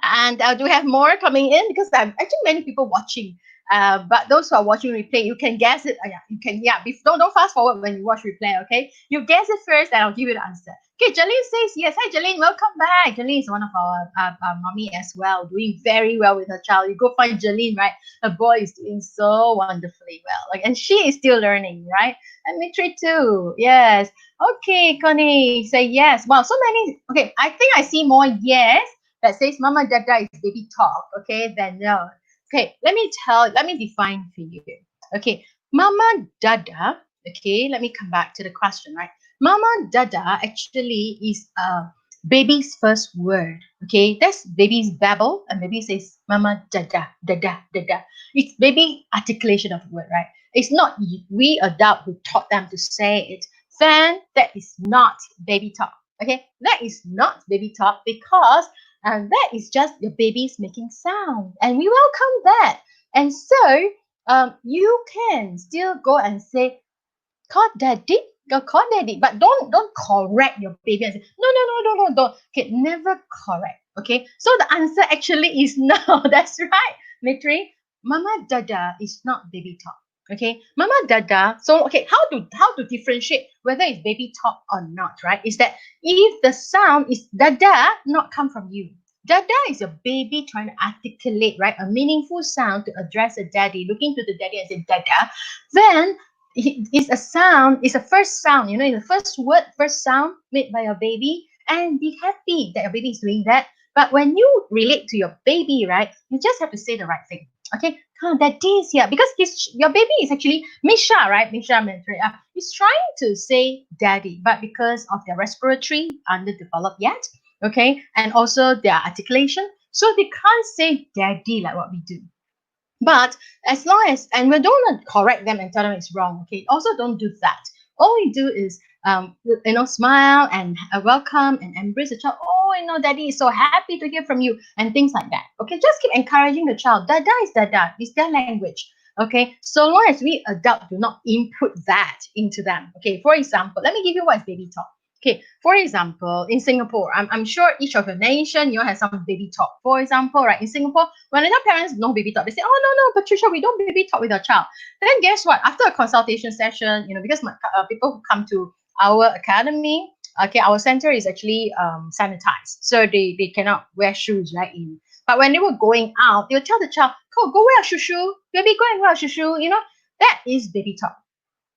And do we have more coming in? Because there are actually many people watching. But those who are watching replay, you can guess it. Yeah, you can. Yeah, don't fast forward when you watch replay. Okay, you guess it first, and I'll give you the answer. Okay, Jalene says yes. Hi, Jalene. Welcome back. Jalene is one of our mommy as well, doing very well with her child. You go find Jalene, right? Her boy is doing so wonderfully well. And she is still learning, right? And Mitri too. Yes. Okay, Connie say yes. Wow, so many. Okay, I think I see more yes that says Mama Dada is baby talk, okay, then no. Okay, let me define for you. Okay, Mama Dada, okay, let me come back to the question, right? Mama Dada actually is baby's first word, okay? That's baby's babble, and baby says Mama Dada, Dada, Dada. It's baby articulation of the word, right? It's not we adult who taught them to say it. Then that is not baby talk, okay? That is not baby talk because and that is just your baby's making sound. And we welcome that. And so you can still go and say, call daddy, go call daddy. But don't correct your baby and say, no, don't. Okay, never correct. Okay. So the answer actually is no. That's right, Mitri. Mama Dada is not baby talk. Okay, Mama Dada. So okay, how to differentiate whether it's baby talk or not, right? Is that if the sound is Dada, not come from you. Dada is your baby trying to articulate, right? A meaningful sound to address a daddy, looking to the daddy and say Dada. Then it's a sound, it's a first sound, the first word, first sound made by your baby, and be happy that your baby is doing that. But when you relate to your baby, right, you just have to say the right thing. Okay, come on, daddy is here because your baby is actually Misha, right? Misha is trying to say daddy, but because of their respiratory underdeveloped yet, okay, and also their articulation, so they can't say daddy like what we do. But as long as, and we don't correct them and tell them it's wrong, okay? Also, don't do that. All we do is, smile and welcome and embrace the child. Oh, daddy is so happy to hear from you and things like that. Okay, just keep encouraging the child. Dada is dada. It's their language. Okay, so long as we adults do not input that into them. Okay, for example, let me give you what is baby talk. Okay, for example, in Singapore, I'm sure each of your nation, has some baby talk. For example, right, in Singapore, when adult parents know baby talk, they say, oh, no, Patricia, we don't baby talk with our child. Then guess what? After a consultation session, because people who come to our academy, okay, our center is actually sanitized. So they cannot wear shoes, right? But when they were going out, they would tell the child, go wear a shushu, baby, go and wear a shushu. That is baby talk.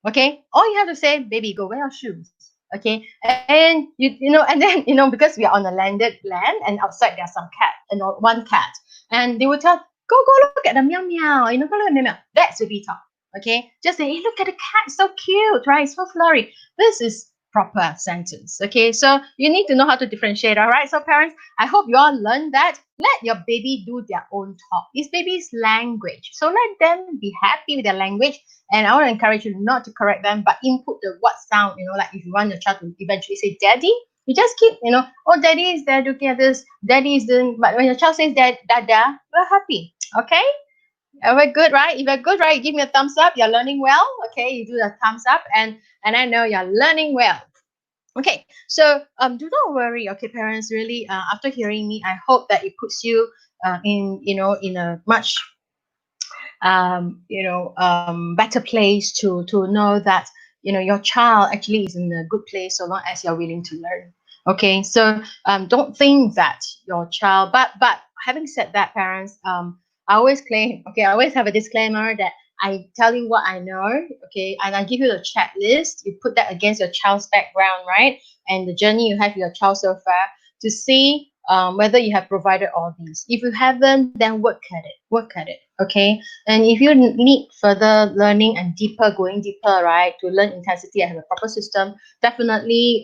Okay, all you have to say, baby, go wear your shoes. Okay, and and then because we are on a landed land, and outside there's some cat, one cat, and they will tell, go look at the meow meow, go look at the meow. That's baby talk. Okay, just say, hey, look at the cat, so cute, right? It's so flurry. This is proper sentence. Okay, so you need to know how to differentiate. All right, so parents, I hope you all learn that. Let your baby do their own talk. It's baby's language, so let them be happy with their language. And I want to encourage you not to correct them, but input the what sound, like if you want your child to eventually say daddy, you just keep, oh, daddy is there looking at this, daddy is doing, but when your child says dada, we're happy. Okay? We're good, right? If you're good, right, give me a thumbs up. You're learning well. Okay, you do the thumbs up, and I know you're learning well. Okay, so do not worry, okay, parents. Really, after hearing me, I hope that it puts you in a much better place to know that your child actually is in a good place so long as you're willing to learn. Okay, so don't think that your child, but having said that, parents, I always claim, okay, I always have a disclaimer that I tell you what I know, okay, and I give you the checklist. You put that against your child's background, right, and the journey you have with your child so far to see whether you have provided all these. If you haven't, then work at it, okay. And if you need further learning and going deeper, right, to learn intensity and have a proper system, definitely,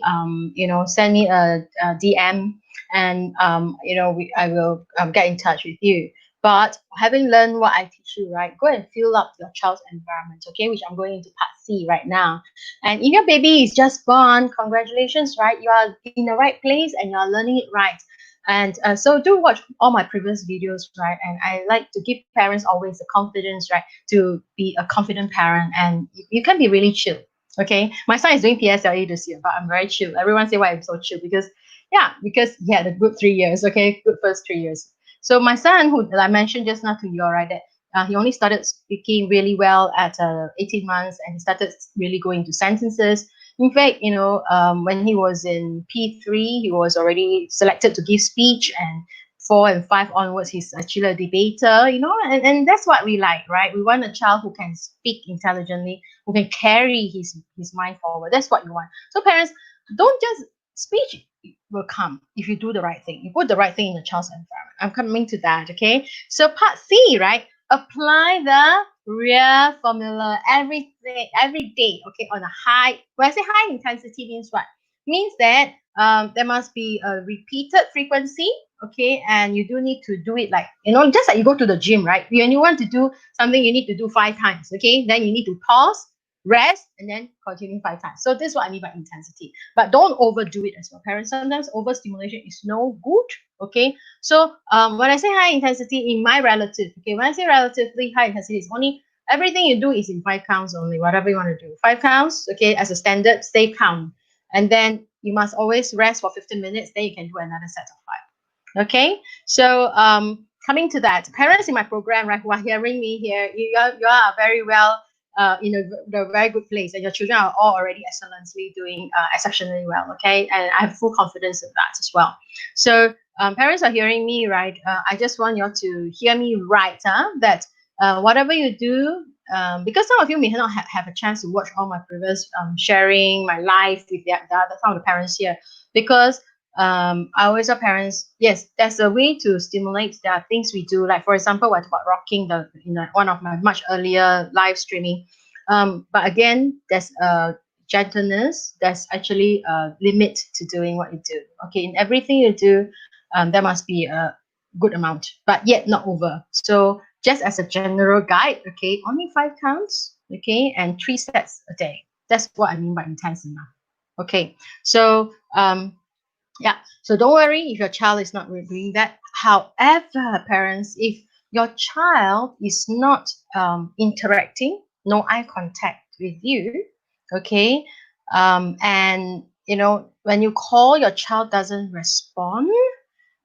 send me a DM, and I will get in touch with you. But having learned what I teach you, right, go and fill up your child's environment, okay, which I'm going into part C right now. And if your baby is just born, congratulations, right? You are in the right place and you are learning it right. And so do watch all my previous videos, right? And I like to give parents always the confidence, right, to be a confident parent, and you can be really chill. Okay, my son is doing PSLE this year, but I'm very chill. Everyone say why I'm so chill because he had a good 3 years. Okay, good first 3 years. So my son, who I mentioned just now to you, right, that he only started speaking really well at 18 months, and he started really going to sentences. In fact, when he was in P3, he was already selected to give speech, and 4 and 5 onwards, he's actually a debater, and that's what we like, right? We want a child who can speak intelligently, who can carry his mind forward. That's what you want. So parents, don't just speech will come if you do the right thing. You put the right thing in the child's environment. I'm coming to that, okay? So part C, right? Apply the real formula every day, okay, on a high. When I say high intensity, means what? Means that there must be a repeated frequency, okay, and you do need to do it like, just like you go to the gym, right? When you want to do something, you need to do 5 times, okay, then you need to pause, rest, and then continue 5 times. So this is what I mean by intensity. But don't overdo it as well, parents. Sometimes overstimulation is no good, okay. So when I say high intensity in my relative, okay, when I say relatively high intensity, it's only everything you do is in 5 counts only, whatever you want to do. 5 counts, okay, as a standard safe count. And then you must always rest for 15 minutes, then you can do another set of 5. Okay, so coming to that, parents in my program, right, who are hearing me here, you are very well in a very good place, and your children are all already excellently doing exceptionally well, okay, and I have full confidence in that as well. So parents are hearing me, right, I just want you all to hear me right, that whatever you do, because some of you may not have a chance to watch all my previous sharing my life with some of the parents here, because I always tell parents, yes, there's a way to stimulate. There are things we do, like for example, what about rocking one of my much earlier live streaming. But again, there's a gentleness. There's actually a limit to doing what you do. Okay, in everything you do, there must be a good amount, but yet not over. So just as a general guide, okay, only 5 counts, okay, and 3 sets a day. That's what I mean by intense enough. Okay, so yeah, so don't worry if your child is not doing that. However, parents, if your child is not interacting, no eye contact with you, okay, and when you call, your child doesn't respond,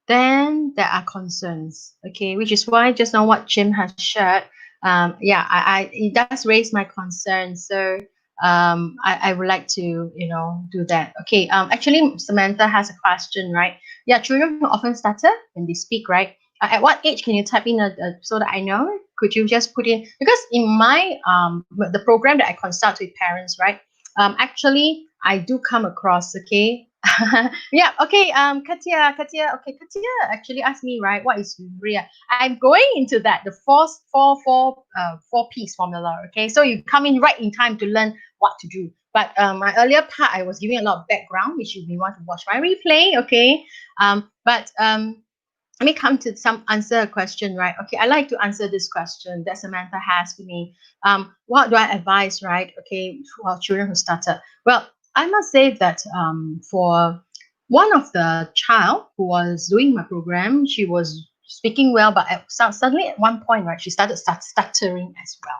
then there are concerns, okay, which is why just now what Jim has shared, it does raise my concern. So I would like to do that. Okay, actually Samantha has a question, right? Yeah, children who often stutter when they speak, right? At what age can you type in so that I know? Could you just put in, because in my the program that I consult with parents, right, actually I do come across, okay. Yeah, okay, Katia, okay, Katia actually asked me, right, what is Ria? I'm going into that, the four piece formula, okay, so you come in right in time to learn what to do. But my earlier part, I was giving a lot of background, which you may want to watch my replay, okay. But let me come to answer a question, right? Okay, I like to answer this question that Samantha has for me. What do I advise, right? Okay, for children who started. Well, I must say that for one of the child who was doing my program, she was speaking well, but suddenly at one point, right, she started stuttering as well.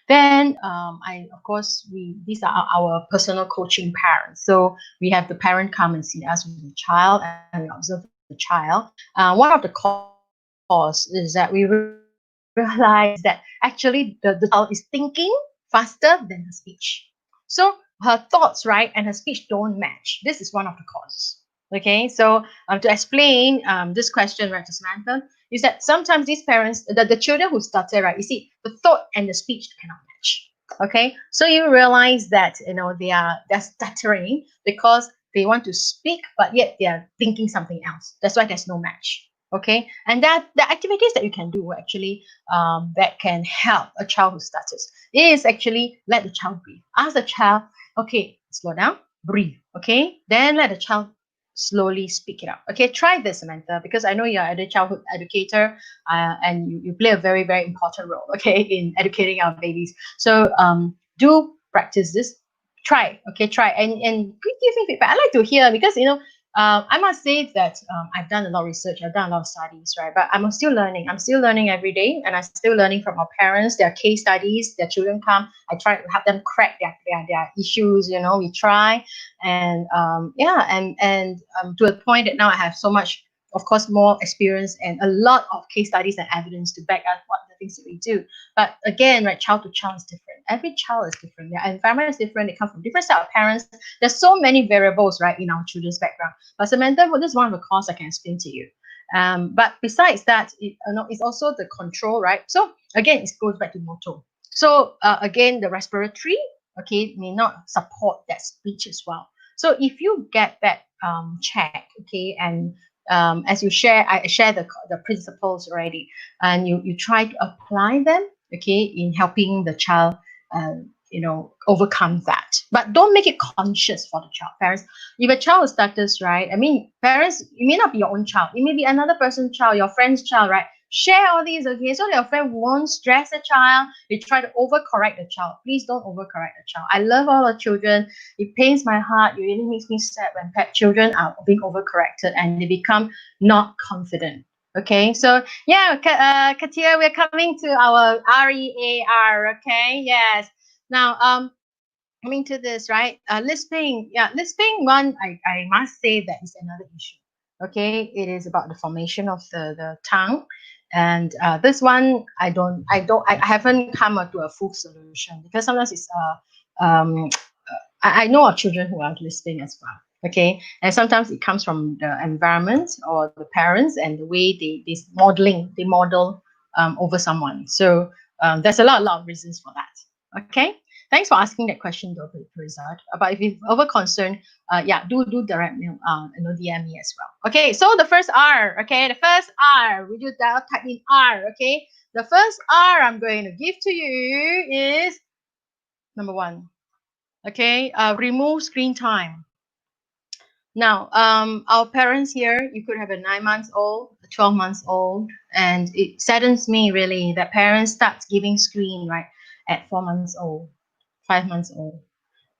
Then of course, these are our personal coaching parents. So we have the parent come and see us with the child, and we observe the child. One of the cause is that we realize that actually the child is thinking faster than her speech. So her thoughts, right, and her speech don't match. This is one of the causes. Okay, so to explain this question, right, to Samantha, is that sometimes these parents, the children who stutter, right, you see, the thought and the speech cannot match. Okay, so you realize that they're stuttering because they want to speak, but yet they are thinking something else. That's why there's no match. Okay, and that the activities that you can do actually that can help a child who stutters is actually let the child breathe. Ask the child, okay, slow down, breathe. Okay, then let the child slowly speak it out. Okay, try this, Samantha, because I know you're a childhood educator and you play a very, very important role, okay, in educating our babies. So do practice this. Try, okay, try and give me feedback. I like to hear because I must say that I've done a lot of research, I've done a lot of studies, right? But I'm still learning. I'm still learning every day, and I'm still learning from our parents. Their case studies, their children come. I try to help them crack their issues. We try, and yeah, and to a point that now I have so much, of course, more experience and a lot of case studies and evidence to back up what the things that we do. But again, right, child to child is different. Every child is different. Their environment is different. They come from different set of parents. There's so many variables, right, in our children's background. But Samantha, well, this is one of the cause I can explain to you. But besides that, it's also the control, right? So again, it goes back to motor. So again, the respiratory, okay, may not support that speech as well. So if you get that check, okay, and as you share, I share the principles already, and you try to apply them, okay, in helping the child, overcome that. But don't make it conscious for the child. Parents, if a child stutters, right? I mean, parents, it may not be your own child. It may be another person's child, your friend's child, right? Share all these, okay? So that your friend won't stress the child. They try to overcorrect the child. Please don't overcorrect the child. I love all the children. It pains my heart. It really makes me sad when pet children are being overcorrected and they become not confident. Okay, so yeah, Katia, we're coming to our REAR. Okay, yes. Now, coming to this, right? Lisping, yeah, lisping one, I must say that is another issue. Okay, it is about the formation of the tongue, and this one I haven't come up to a full solution because sometimes it's I know of children who are lisping as well. Okay, and sometimes it comes from the environment or the parents and the way they model over someone. So there's a lot of reasons for that. Okay. Thanks for asking that question, though, Rizad. But if you're over concerned, yeah, do direct me, DM me as well. Okay, so the first R, okay, the first R, we just type in R, okay. The first R I'm going to give to you is number 1. Okay, remove screen time. Now, our parents here, you could have a 9 months old, a 12 months old, and it saddens me really that parents start giving screen right at 4 months old, 5 months old.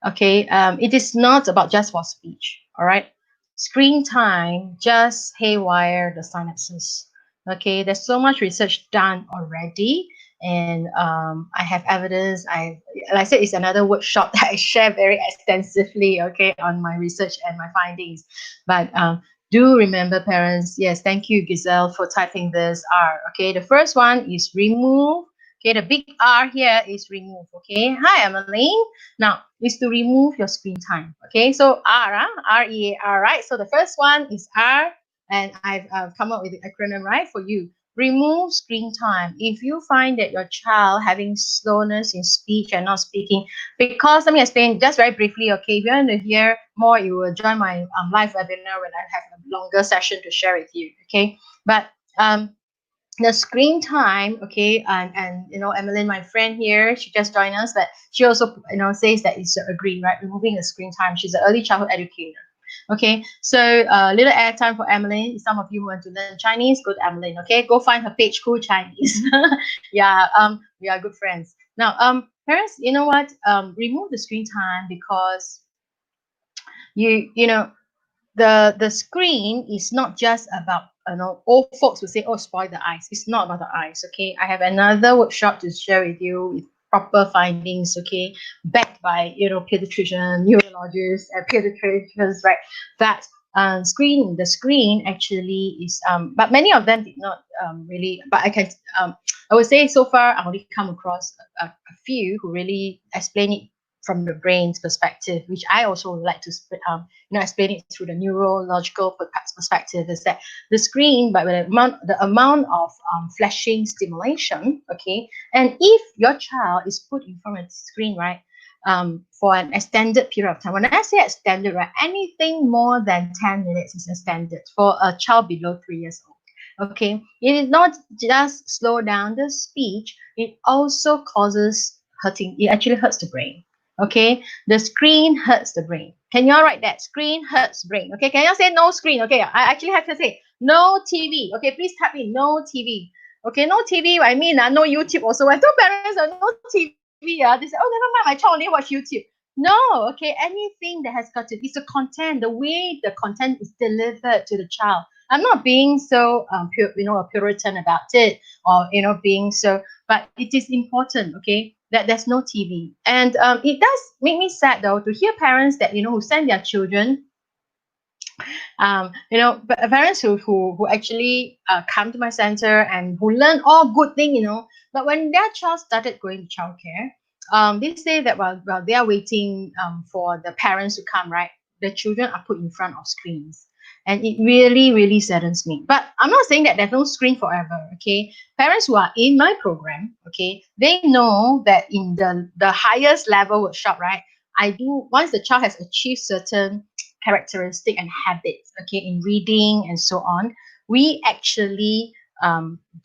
Okay, it is not about just for speech. All right, screen time just haywire the synapses. Okay, there's so much research done already, and I have evidence. Like I said, it's another workshop that I share very extensively. Okay, on my research and my findings, but do remember, parents. Yes, thank you, Giselle, for typing this R. Okay, the first one is remove. Okay, the big R here is remove. Okay, hi, Emmeline. Now, is to remove your screen time. Okay, so R, R-E-A-R, right? So the first one is R, and I've come up with the acronym, right, for you. Remove screen time. If you find that your child having slowness in speech and not speaking, because let me explain just very briefly, okay, if you want to hear more, you will join my live webinar when I have a longer session to share with you, okay? But the screen time, okay, and Emmeline, my friend here, she just joined us, but she also says that it's agree, right? Removing the screen time. She's an early childhood educator. Okay, so little airtime for Emmeline. Some of you who want to learn Chinese, go to Emmeline. Okay, go find her page, Cool Chinese. Yeah, we are good friends. Now, parents, you know what? Remove the screen time because you know the screen is not just about old folks will say, oh, spoil the eyes. It's not about the eyes. Okay, I have another workshop to share with you with proper findings, okay, backed by pediatricians, neurologists, and pediatricians, right, that The screen actually is, but many of them did not really, but I would say so far I only come across a few who really explain it from the brain's perspective, which I also like to explain it through the neurological perspective. Is that the screen, but the amount of flashing stimulation, okay, and if your child is put in front of the screen, right, for an extended period of time. When I say extended, right, anything more than 10 minutes is extended for a child below 3 years old. Okay, it is not just slow down the speech, it also causes hurting. It actually hurts the brain. Okay, the screen hurts the brain. Can you all write that? Screen hurts brain. Okay, can you say no screen? Okay, I actually have to say no TV. Okay, please type in no TV. Okay, no TV. I mean, no YouTube also. I told parents no TV. They say, oh, never mind, my child only watch YouTube. No, okay, anything that has got to, it's the content, the way the content is delivered to the child. I'm not being so a Puritan about it, or being so, but it is important, okay, that there's no TV. And it does make me sad though to hear parents that who send their children, parents who actually come to my center and who learn all good thing, but when their child started going to childcare, they say that while they are waiting for the parents to come, right, the children are put in front of screens. And it really, really saddens me. But I'm not saying that there's no screen forever, okay? Parents who are in my program, okay, they know that in the highest level workshop, right, once the child has achieved certain characteristic and habits, okay, in reading and so on, we actually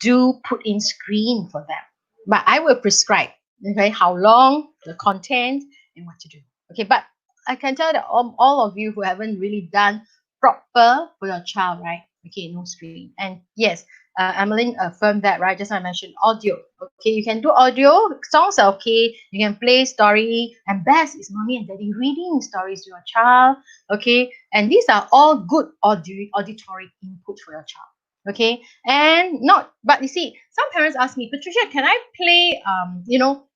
do put in screen for them. But I will prescribe, okay, how long, the content, and what to do. Okay, but I can tell that all of you who haven't really done proper for your child, right? Okay, no screen. And yes, Emmeline affirmed that, right? Just I mentioned audio. Okay, you can do audio. Songs are okay. You can play story. And best is mommy and daddy reading stories to your child. Okay, and these are all good auditory input for your child. Okay, but you see, some parents ask me, Patricia, can I play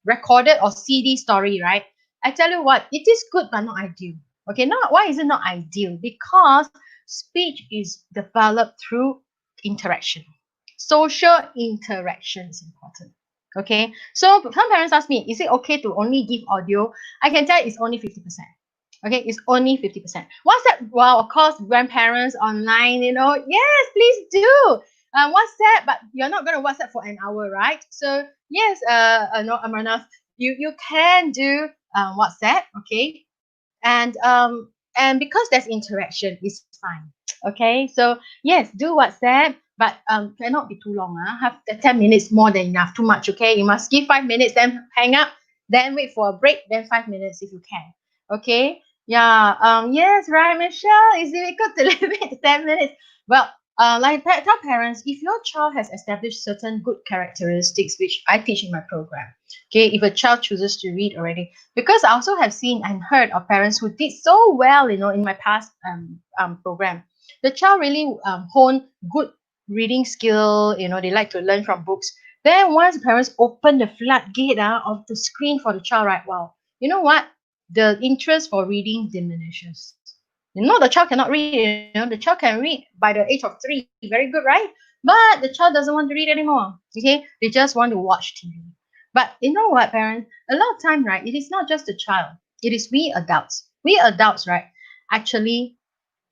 recorded or CD story, right? I tell you what, it is good but not ideal. Okay, why is it not ideal? Because speech is developed through interaction. Social interaction is important. Okay, so some parents ask me, is it okay to only give audio? I can tell it's only 50%. Okay, it's only 50%. WhatsApp, well, of course, grandparents online, yes, please do. WhatsApp, but you're not going to WhatsApp for an hour, right? So yes, no, Amarnath, you can do WhatsApp, okay, and because there's interaction, it's fine. Okay, so yes, do WhatsApp, but cannot be too long. Have the 10 minutes more than enough. Too much. Okay, you must give 5 minutes, then hang up, then wait for a break, then 5 minutes if you can. Okay, yeah. Yes, right, Michelle. It's difficult to limit to 10 minutes. Well, like tell parents, if your child has established certain good characteristics, which I teach in my program, okay, if a child chooses to read already, because I also have seen and heard of parents who did so well, in my past program, the child really honed good reading skill. They like to learn from books. Then once the parents open the floodgate of the screen for the child, right? Wow, you know what? The interest for reading diminishes. The child cannot read. The child can read by the age of 3. Very good, right? But the child doesn't want to read anymore. Okay, they just want to watch TV. But you know what, parents? A lot of time, right? It is not just the child. It is we adults. We adults, right? Actually,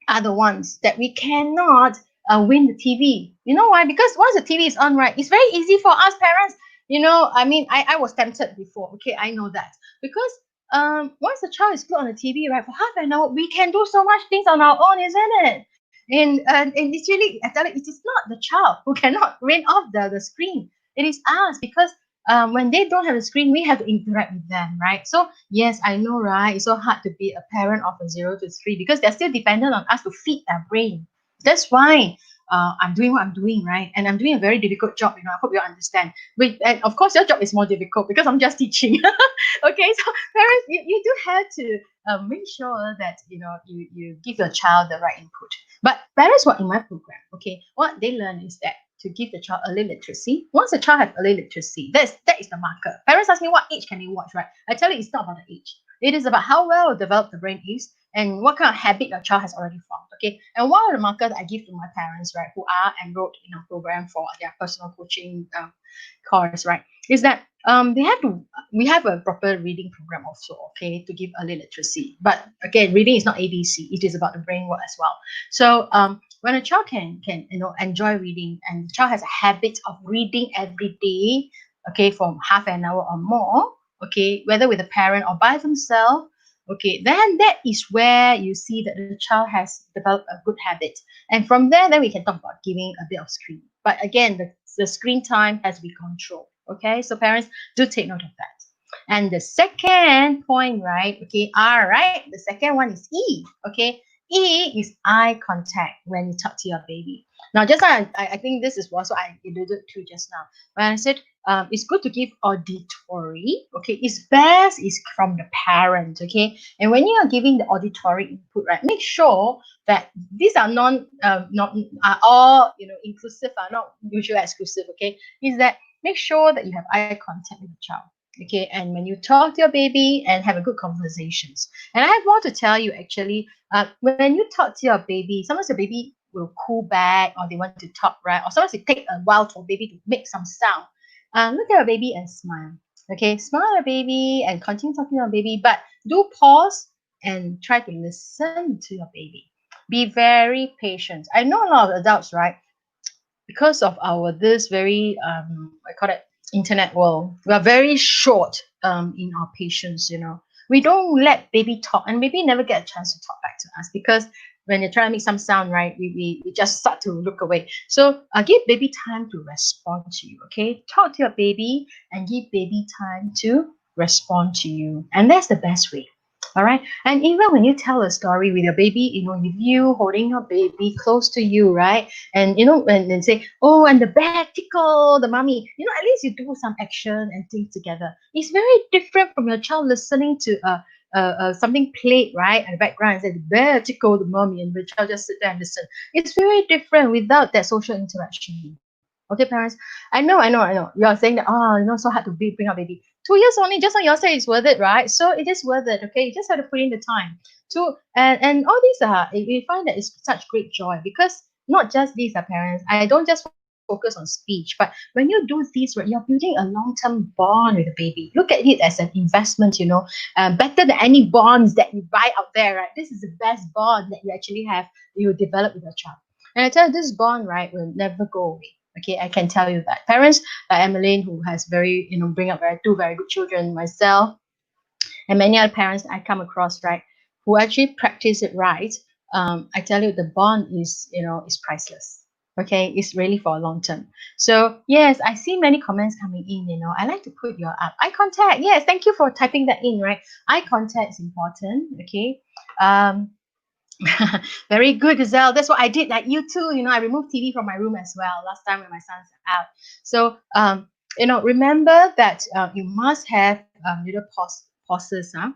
are the ones that we cannot win the TV. You know why? Because once the TV is on, right, it's very easy for us parents. I mean, I was tempted before. Okay, I know that because once the child is put on the TV, right, for half an hour, we can do so much things on our own, isn't it? And it's really, I tell you, it is not the child who cannot win off the screen. It is us because when they don't have a screen, we have to interact with them, right? So yes, I know, right? It's so hard to be a parent of a 0 to 3 because they're still dependent on us to feed their brain. That's why I'm doing what I'm doing, right? And I'm doing a very difficult job. I hope you understand. And of course, your job is more difficult because I'm just teaching. Okay, so parents, you do have to make sure that you give your child the right input. But parents who are in my program, okay, what they learn is that to give the child early literacy. Once the child has early literacy, that is the marker. Parents ask me what age can they watch, right? I tell you it's not about the age. It is about how well developed the brain is and what kind of habit your child has already formed. Okay, and one of the markers I give to my parents, right, who are enrolled in a program for their personal coaching course, right, is that they have to we have a proper reading program also, okay, to give early literacy. But again, reading is not ABC; it is about the brain work as well. So when a child can enjoy reading, and the child has a habit of reading every day, okay, for half an hour or more, okay, whether with a parent or by themselves, okay, then that is where you see that the child has developed a good habit. And from there, then we can talk about giving a bit of screen. But again, the screen time has to be controlled. Okay, so parents, do take note of that. And the second point, right? Okay, all right. The second one is E. Okay, E is eye contact when you talk to your baby. Now, just now, I think this is what I alluded to just now. When I said it's good to give auditory, okay, it's best is from the parent, okay. And when you are giving the auditory input, right, make sure that these are not are all inclusive, are not mutually exclusive, okay. Is that make sure that you have eye contact with the child, okay, and when you talk to your baby and have a good conversations. And I have more to tell you actually. When you talk to your baby, sometimes your baby will cool back or they want to talk, right, or sometimes it take a while for baby to make some sound. Look at your baby and smile. Okay, smile at your baby and continue talking to your baby, but do pause and try to listen to your baby. Be very patient. I know a lot of adults, right? Because of our this very I call it internet world, we are very short in our patience. We don't let baby talk, and baby never get a chance to talk back to us because when you're trying to make some sound, right, we just start to look away. So give baby time to respond to you. Okay, talk to your baby and give baby time to respond to you, and that's the best way. All right. And even when you tell a story with your baby, with you holding your baby close to you, right? And when they say, oh, and the bear tickle the mommy, at least you do some action and things together. It's very different from your child listening to something played, right, in the background and say the bear tickle the mommy, and the child just sit there and listen. It's very different without that social interaction. Okay, parents, I know. You are saying that, so hard to bring up baby. 2 years only, just like you all say, it's worth it, right? So it is worth it, okay? You just have to put in the time. And all these we find that it's such great joy because not just these are parents. I don't just focus on speech, but when you do these, right, you're building a long-term bond with the baby. Look at it as an investment, better than any bonds that you buy out there, right? This is the best bond that you actually have, you develop with your child. And I tell you, this bond, right, will never go away. Okay, I can tell you that. Parents like Emmeline, who has bring up two very good children, myself, and many other parents I come across, right, who actually practice it right. I tell you, the bond is priceless. Okay, it's really for a long term. So yes, I see many comments coming in. I like to put your up eye contact. Yes, thank you for typing that in. Right, eye contact is important. Okay, very good, Giselle. That's what I did. Like you too. I removed TV from my room as well last time when my son's out. So remember that you must have little pauses, huh?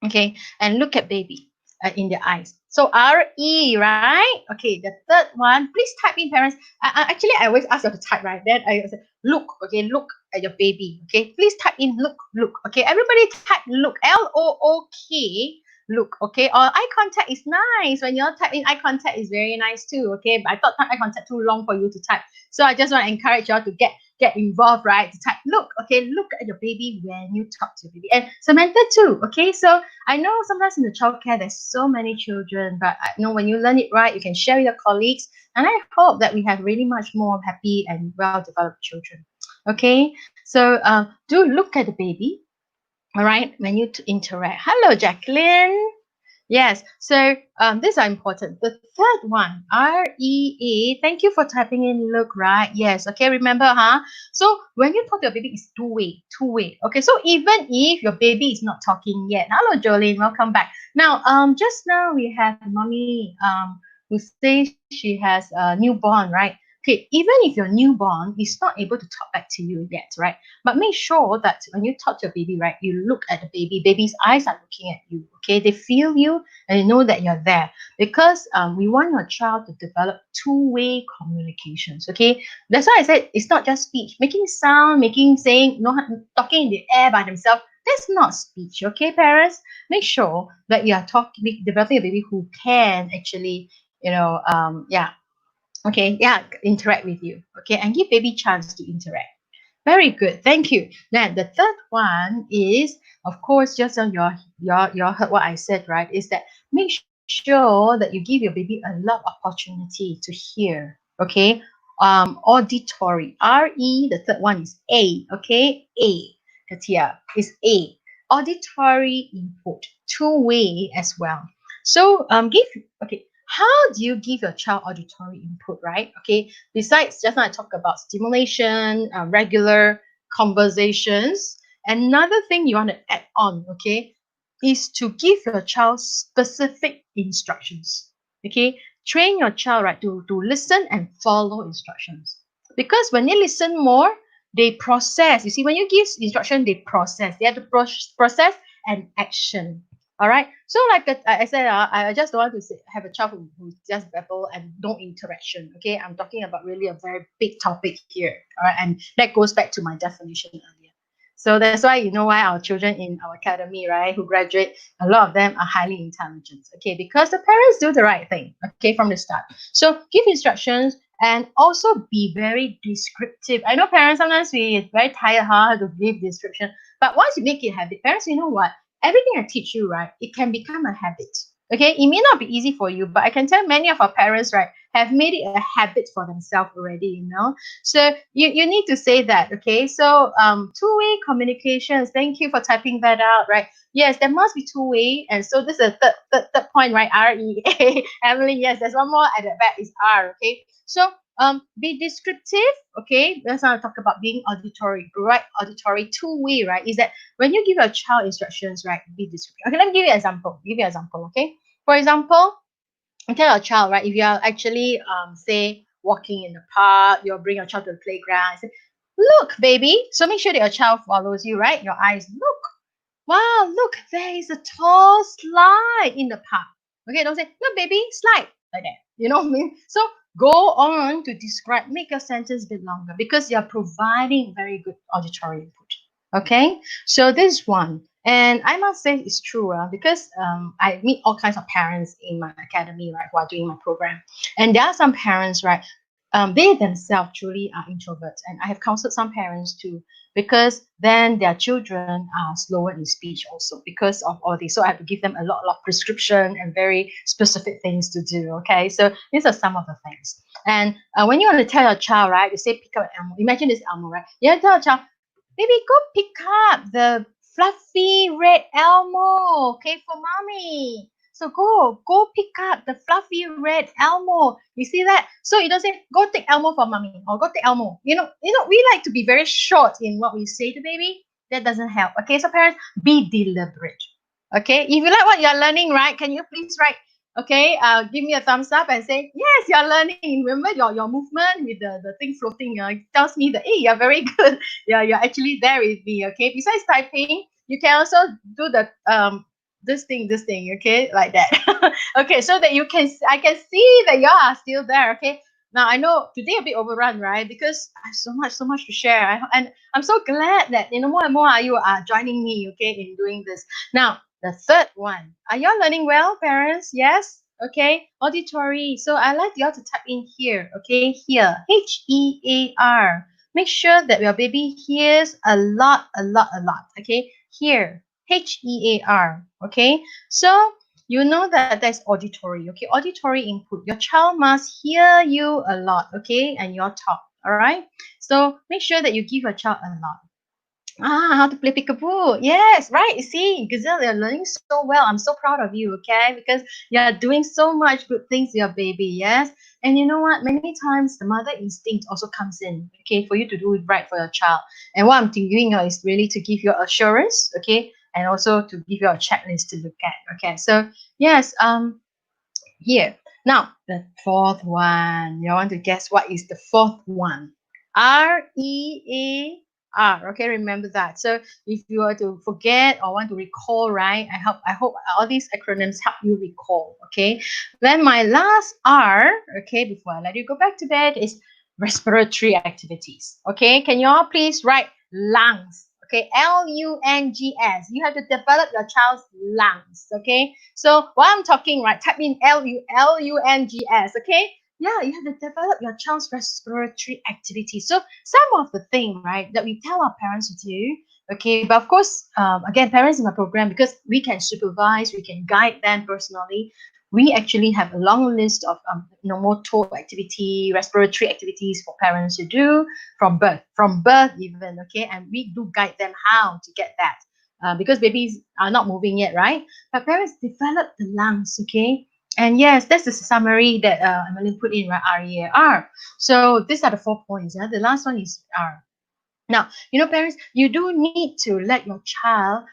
Okay, and look at baby in the eyes. So RE, right? Okay, the third one. Please type in, parents. Actually, I always ask you to type, right? Then I say, look. Okay, look at your baby. Okay, please type in look, look. Okay, everybody type look. LOOK. Look, okay, or eye contact is nice. When you all type in eye contact is very nice too, okay, but I thought eye contact too long for you to type, so I just want to encourage you all to get involved, right, to type look. Okay, look at your baby when you talk to your baby. And Samantha too, okay. So I know sometimes in the childcare there's so many children, but I know when you learn it right, you can share with your colleagues, and I hope that we have really much more happy and well developed children. Okay, so do look at the baby, all right, when you interact. Hello, Jacqueline. Yes, so these are important. The third one, REA. Thank you for typing in look, right? Yes, okay, remember, huh? So when you talk to your baby, it's two-way. Okay, so even if your baby is not talking yet. Hello, Jolene, welcome back. Now, just now we have mommy who says she has a newborn, right? Okay, even if your newborn is not able to talk back to you yet, right? But make sure that when you talk to your baby, right, you look at the baby. Baby's eyes are looking at you, okay? They feel you and they know that you're there because we want your child to develop two-way communications, okay? That's why I said it's not just speech. Making sound, saying, talking in the air by themselves, That's not speech, okay, parents? Make sure that you are developing a baby who can actually, yeah, okay, yeah, interact with you, okay, and give baby chance to interact. Very good, thank you. Then the third one is, of course, just on your heard what I said, right? Is that make sure that you give your baby a lot of opportunity to hear. Okay, auditory. R-E. The third one is A. Okay, A. Katia is A. Auditory input, two-way as well. So give okay. How do you give your child auditory input, right? Okay, besides just now I talked about stimulation, regular conversations. Another thing you want to add on, okay, is to give your child specific instructions. Okay, train your child, right, to listen and follow instructions. Because when they listen more, they process. You see, when you give instruction, they process. They have to process and action. All right. So, like I said, I just don't want to have a child who just babble and no interaction. Okay. I'm talking about really a very big topic here. All right. And that goes back to my definition earlier. So that's why you know why our children in our academy, right, who graduate, a lot of them are highly intelligent. Okay, because the parents do the right thing. Okay, from the start. So give instructions and also be very descriptive. I know parents sometimes we very tired, huh, to give description. But once you make it a habit, parents, you know what? Everything I teach you, right, it can become a habit. Okay, it may not be easy for you, but I can tell many of our parents, right, have made it a habit for themselves already. So you need to say that, okay? So two-way communications. Thank you for typing that out, right? Yes, there must be two-way, and so this is a third point, right? R-E-A. Emily, yes, there's one more at the back is R, okay? So be descriptive, okay? Let's not talk about being auditory, right? Auditory two-way, right? Is that when you give your child instructions, right? Be descriptive. Okay, let me give you an example. Give you an example, okay? For example, you tell your child, right? If you are actually, say, walking in the park, you'll bring your child to the playground. And say, look, baby. So make sure that your child follows you, right? Your eyes, look. Wow, look, there is a tall slide in the park. Okay, don't say, look, baby, slide like that. You know what I mean? So go on to describe, make your sentence a bit longer because you're providing very good auditory input. Okay, so this one, and I must say it's true because I meet all kinds of parents in my academy, right, who are doing my program, and there are some parents, right, they themselves truly are introverts, and I have counseled some parents too because then their children are slower in speech also because of all this. So I have to give them a lot of prescription and very specific things to do. Okay, so these are some of the things. And when you want to tell your child, right, you say pick up an Elmo. Imagine this Elmo, right? You have to tell your child, baby, go pick up the fluffy red Elmo, okay, for mommy. So go pick up the fluffy red Elmo. You see that? So you don't say, go take Elmo for mommy or go take Elmo. We like to be very short in what we say to baby. That doesn't help. Okay, so parents, be deliberate. Okay, if you like what you're learning, right, can you please write, okay, give me a thumbs up and say, yes, you're learning. Remember your movement with the thing floating, it tells me that, hey, you're very good. Yeah, you're actually there with me, okay? Besides typing, you can also do the this thing, okay, like that. Okay, so that I can see that you are still there, okay? Now I know today a bit overrun, right? Because I have so much to share, and I'm so glad that more and more you are joining me, okay, in doing this. Now the third one, are y'all learning well, parents? Yes. Okay, auditory. So I like y'all to type in here, okay, here, Hear. Make sure that your baby hears a lot, okay, here, Hear, okay. So you know that that's auditory, okay, auditory input. Your child must hear you a lot, okay, and your talk, all right. So make sure that you give your child a lot. How to play peekaboo. Yes, right. You see, Gazelle, you're learning so well. I'm so proud of you, okay? Because you're doing so much good things to your baby, yes? And you know what? Many times the mother instinct also comes in, okay, for you to do it right for your child. And what I'm doing is really to give you assurance, okay? And also to give you a checklist to look at, okay? So, yes, here. Now, the fourth one. You want to guess what is the fourth one? REAR. Okay, remember that. So if you are to forget or want to recall, right? I hope all these acronyms help you recall. Okay. Then my last R, okay, before I let you go back to bed, is respiratory activities. Okay, can you all please write lungs? okay? Lungs. You have to develop your child's lungs, okay? So while I'm talking, right, type in lungs, okay? Yeah, you have to develop your child's respiratory activity. So some of the thing, right, that we tell our parents to do, okay, but of course, again, parents in my program, because we can supervise, we can guide them personally. We actually have a long list of motor activity, respiratory activities for parents to do from birth even, okay, and we do guide them how to get that, because babies are not moving yet, right? But parents develop the lungs, okay. And yes, that's the summary that Emily put in, right? REAR. So these are the 4 points. The last one is R. Now, parents, you do need to let your child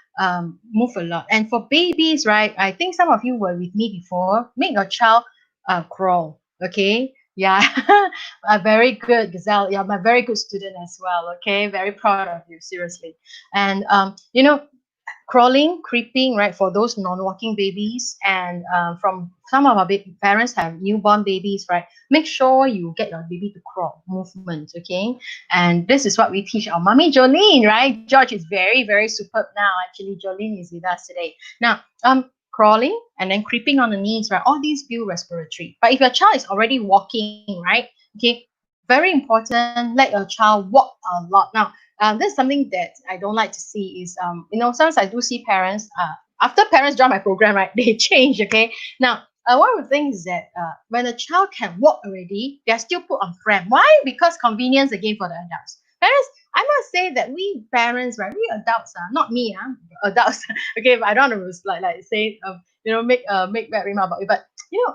move a lot. And for babies, right, I think some of you were with me before. Make your child crawl, okay? Yeah, very good, Gazelle. Yeah, my very good student as well, okay? Very proud of you, seriously. And, crawling, creeping, right, for those non-walking babies, and from some of our parents have newborn babies, right, make sure you get your baby to crawl movement, okay. And this is what we teach our mommy Jolene, right? George is very, very superb now. Actually, Jolene is with us today. Now, crawling and then creeping on the knees, right, all these build respiratory. But if your child is already walking, right, okay, very important, let your child walk a lot. Now, this is something that I don't like to see is, sometimes I do see parents, after parents join my program, right, they change, okay? Now, one of the things is that when a child can walk already, they're still put on pram. Why? Because convenience again for the adults. Parents, I must say that we parents, right, we adults, not me, adults, okay, but I don't want to like say, make bad remark about it, but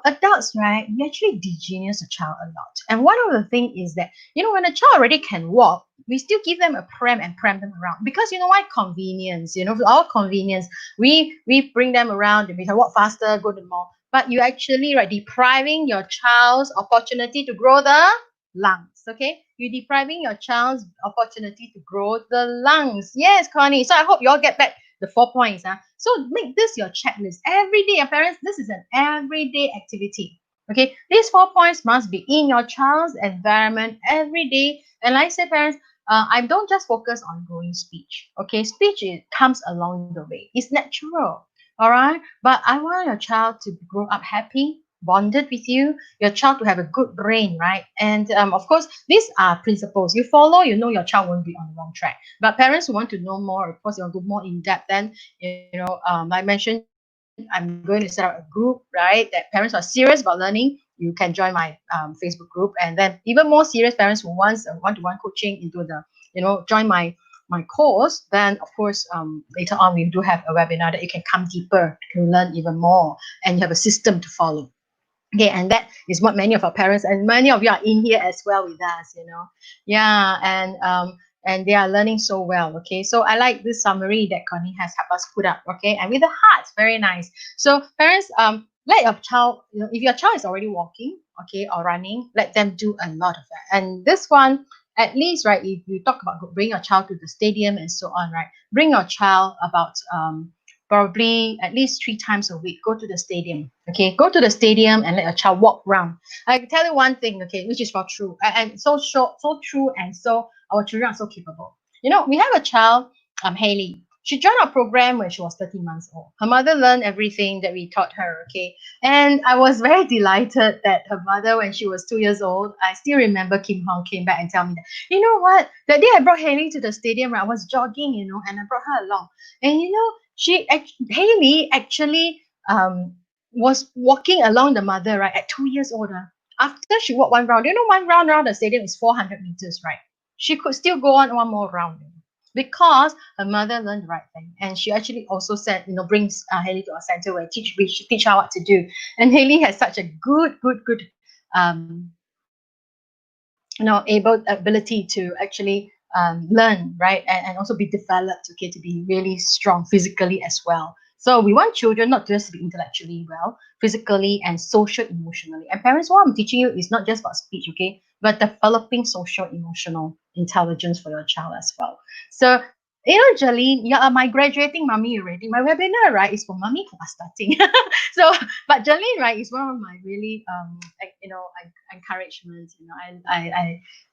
adults, right, we actually degenius a child a lot. And one of the thing is that, when a child already can walk, we still give them a pram and pram them around, because you know why? Convenience. For our convenience, we bring them around and we can walk faster, go to the mall. But you actually, right, depriving your child's opportunity to grow the lungs, okay? You're depriving your child's opportunity to grow the lungs. Yes, Connie. So I hope you all get back the 4 points. So make this your checklist. Every day, your parents, this is an everyday activity. Okay, these 4 points must be in your child's environment every day. And like I say, parents, I don't just focus on growing speech. Okay, speech, it comes along the way. It's natural. All right. But I want your child to grow up happy, bonded with you, your child to have a good brain, right? And of course, these are principles. You follow, your child won't be on the wrong track. But parents who want to know more, of course, you want to go more in depth, then, I mentioned, I'm going to set up a group, right? That parents who are serious about learning, you can join my Facebook group. And then even more serious parents who wants one-to-one coaching into the, join my course, then of course later on we do have a webinar that you can come deeper to learn even more, and you have a system to follow. Okay, and that is what many of our parents and many of you are in here as well with us, yeah, and they are learning so well. Okay, so I like this summary that Connie has helped us put up. Okay, and with the heart, very nice. So parents, let your child, if your child is already walking, okay, or running, let them do a lot of that. And this one, at least, right, if you talk about bring your child to the stadium and so on, right, bring your child about probably at least 3 times a week. Go to the stadium. Okay, go to the stadium and let your child walk around. I can tell you one thing, okay, which is for true, and so true, and so our children are so capable. We have a child, Haley. She joined our program when she was 13 months old. Her mother learned everything that we taught her, okay? And I was very delighted that her mother, when she was 2 years old, I still remember Kim Hong came back and tell me that, you know what? That day I brought Haley to the stadium, right? I was jogging, and I brought her along. And Haley actually was walking along the mother, right, at 2 years old. After she walked one round, one round around the stadium is 400 meters, right? She could still go on one more round because her mother learned the right thing. And she actually also said, brings Haley to our center where we should teach her what to do. And Haley has such a good ability to actually learn, right, and also be developed, okay, to be really strong physically as well. So we want children not just to be intellectually well, physically and social emotionally. And parents, what I'm teaching you is not just about speech, okay, but developing social emotional intelligence for your child as well. So You know, Jolene, you are my graduating mommy already. My webinar, right, is for mommy who are starting. So, but Jolene, right, is one of my really, encouragements. You know,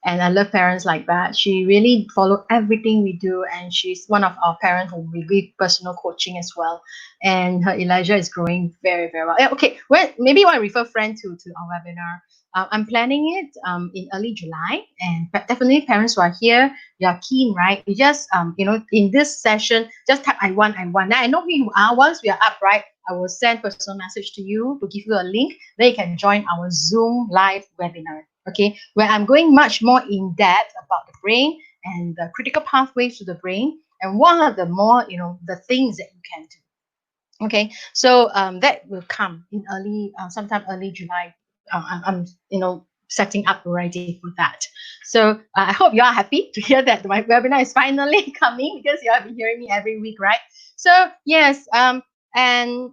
and I love parents like that. She really follow everything we do, and she's one of our parents who we give personal coaching as well. And her Elijah is growing very, very well. Yeah, okay, well, maybe you want to refer friend to our webinar. I'm planning it in early July, and definitely parents who are here, you are keen, right? You just in this session, just type I want. Now I know who you are. Once we are up, right, I will send personal message to you to give you a link. Then you can join our Zoom live webinar. Okay, where I'm going much more in depth about the brain and the critical pathways to the brain, and what are the more the things that you can do. Okay, so that will come in early, sometime early July. I'm setting up already for that. So I hope you are happy to hear that my webinar is finally coming, because you have been hearing me every week, right? So yes, and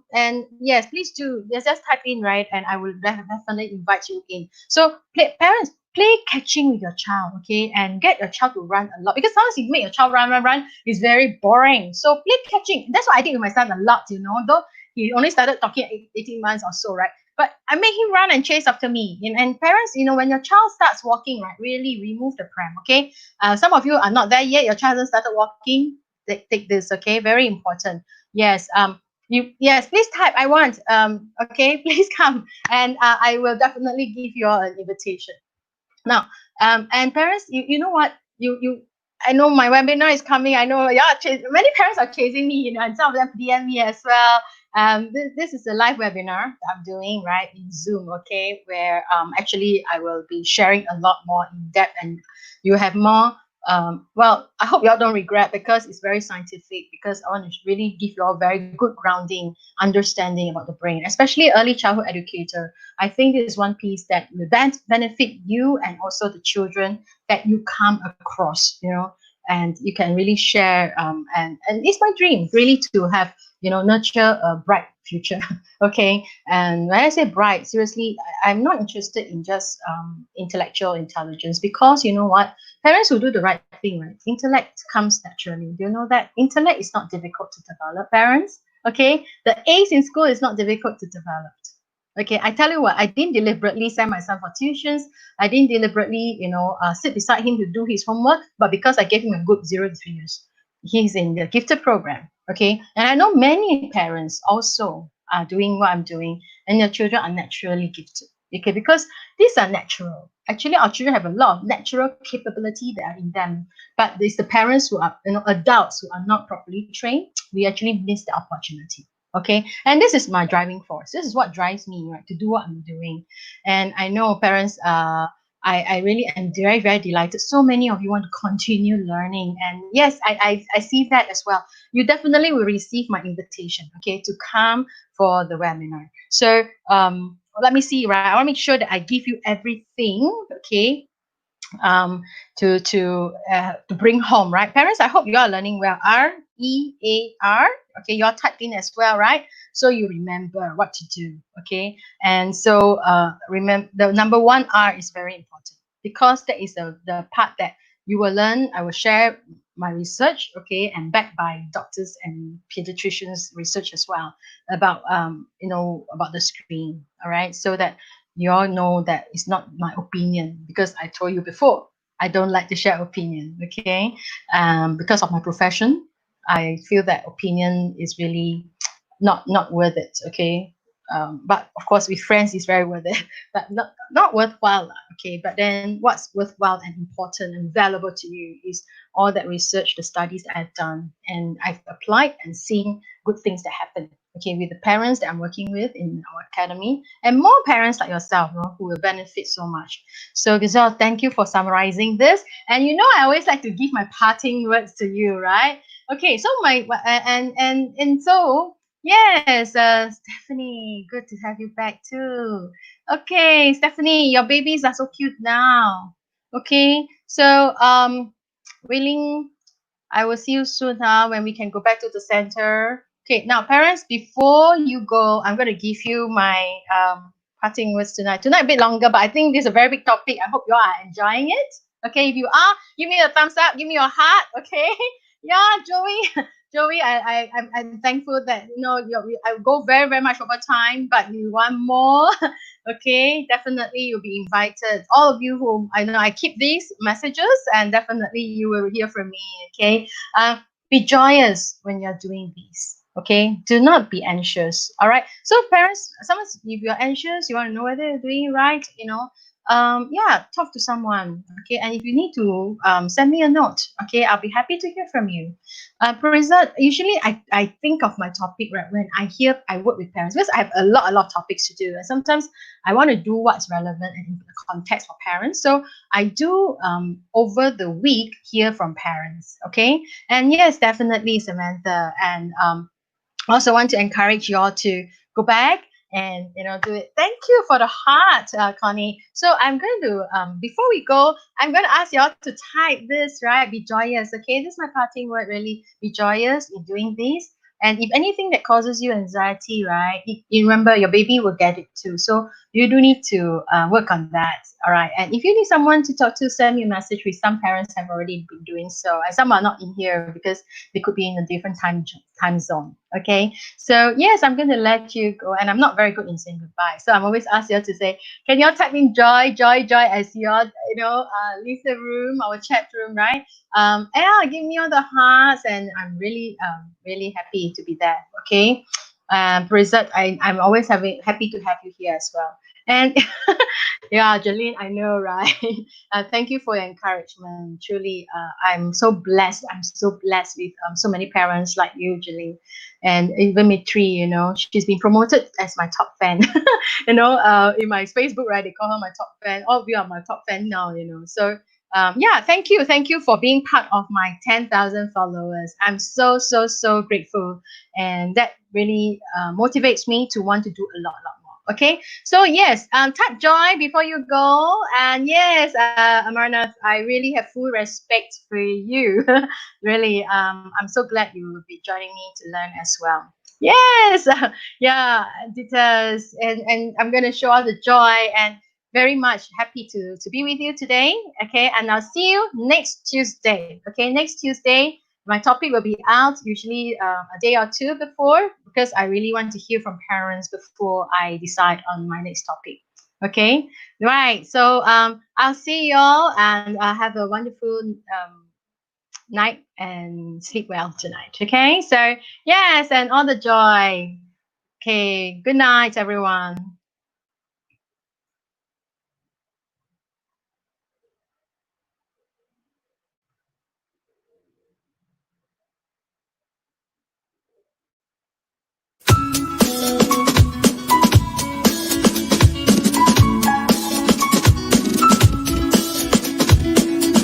yes, please do just type in, right, and I will definitely invite you in. So parents, play catching with your child, okay, and get your child to run a lot, because sometimes you make your child run, it's very boring. So play catching. That's what I did with my son a lot, though he only started talking at 18 months or so, right? But I make him run and chase after me. And parents, when your child starts walking, right, really remove the pram, okay? Some of you are not there yet. Your child hasn't started walking. Take this, okay? Very important. Yes. Yes. Please type I want. Okay. Please come, and I will definitely give you all an invitation. Now, and parents, you know what? You I know my webinar is coming. I know, yeah, many parents are chasing me, and some of them DM me as well. This is a live webinar that I'm doing, right, in Zoom, okay, where actually I will be sharing a lot more in depth, and you have more. Well, I hope y'all don't regret, because it's very scientific, because I want to really give you all very good grounding understanding about the brain, especially early childhood educator. I think this is one piece that will benefit you and also the children that you come across, and you can really share. And it's my dream really to have, nurture a bright future. Okay. And when I say bright, seriously, I'm not interested in just intellectual intelligence, because you know what? Parents who do the right thing, right? Intellect comes naturally. Do you know that? Intellect is not difficult to develop, parents. Okay. The A's in school is not difficult to develop. Okay, I tell you what, I didn't deliberately send my son for tuitions. I didn't deliberately, sit beside him to do his homework, but because I gave him a good 0 to 3 years, he's in the gifted program. Okay, and I know many parents also are doing what I'm doing, and their children are naturally gifted. Okay, because these are natural. Actually, our children have a lot of natural capability that are in them, but it's the parents who are, adults who are not properly trained. We actually miss the opportunity. Okay, and this is my driving force. This is what drives me, right, to do what I'm doing. And I know parents, I really am very, very delighted. So many of you want to continue learning, and yes, I see that as well. You definitely will receive my invitation, okay, to come for the webinar. So let me see, right, I want to make sure that I give you everything, okay, um, to bring home, right? Parents, I hope you are learning well. REAR. Okay, you all typed in as well, right? So you remember what to do. Okay, and so remember the number one R is very important, because that is the part that you will learn. I will share my research, okay, and backed by doctors and pediatricians research as well about about the screen. All right, so that you all know that it's not my opinion, because I told you before, I don't like to share opinion, okay? Because of my profession, I feel that opinion is really not worth it, okay? But of course, with friends, it's very worth it, but not worthwhile, okay? But then what's worthwhile and important and valuable to you is all that research, the studies that I've done, and I've applied and seen good things that happen, okay, with the parents that I'm working with in our academy, and more parents like yourself, who will benefit so much. So Gazelle, thank you for summarizing this. And I always like to give my parting words to you, right? Okay, so and so yes, Stephanie, good to have you back too. Okay, Stephanie, your babies are so cute now. Okay, so willing, I will see you soon, when we can go back to the center. Okay, now parents, before you go, I'm going to give you my parting words tonight. Tonight a bit longer, but I think this is a very big topic. I hope you all are enjoying it. Okay, if you are, give me a thumbs up, give me your heart. Okay, Yeah, Joey. Joey, I'm thankful that I go very very much over time, but you want more. Okay, definitely you'll be invited. All of you who I know, I keep these messages, and definitely you will hear from me. Okay, be joyous when you're doing these. Okay, do not be anxious. All right. So parents, sometimes if you're anxious, you want to know whether you're doing right. Yeah, talk to someone. Okay, and if you need to send me a note, okay, I'll be happy to hear from you. Parisa, usually I think of my topic right when I work with parents, because I have a lot of topics to do, and sometimes I want to do what's relevant and in the context for parents. So I do over the week hear from parents. Okay, and yes, definitely, Samantha, and I also want to encourage you all to go back and do it. Thank you for the heart, Connie. So I'm going to before we go, I'm going to ask you all to type this, right? Be joyous. Okay, this is my parting word. Really, be joyous in doing this. And if anything that causes you anxiety, right, you remember your baby will get it too. So you do need to work on that. All right. And if you need someone to talk to, send me a message. With some parents have already been doing so, and some are not in here because they could be in a different time zone. Okay. So yes, I'm going to let you go, and I'm not very good in saying goodbye. So I'm always ask you all to say, can you all type in joy, joy, joy as you all leave the room, our chat room, right? Yeah, give me all the hearts, and I'm really happy to be there. Okay. Brizette, I'm always happy to have you here as well. And yeah, Jolene, I know, right? Thank you for your encouragement. Truly, I'm so blessed. I'm so blessed with so many parents like you, Jolene, and even Mitri. She's been promoted as my top fan. In my Facebook, right? They call her my top fan. All of you are my top fan now. So. Yeah, thank you for being part of my 10,000 followers. I'm so grateful, and that really motivates me to want to do a lot more. Okay, so yes, type joy before you go, and yes, Amarnath, I really have full respect for you. Really, I'm so glad you will be joining me to learn as well. Yes, yeah, details, and I'm gonna show all the joy, and very much happy to be with you today. Okay, and I'll see you next Tuesday. Okay, next Tuesday my topic will be out usually a day or two before, because I really want to hear from parents before I decide on my next topic. Okay, right. So I'll see y'all, and have a wonderful night and sleep well tonight. Okay, so yes, and all the joy. Okay, good night, everyone.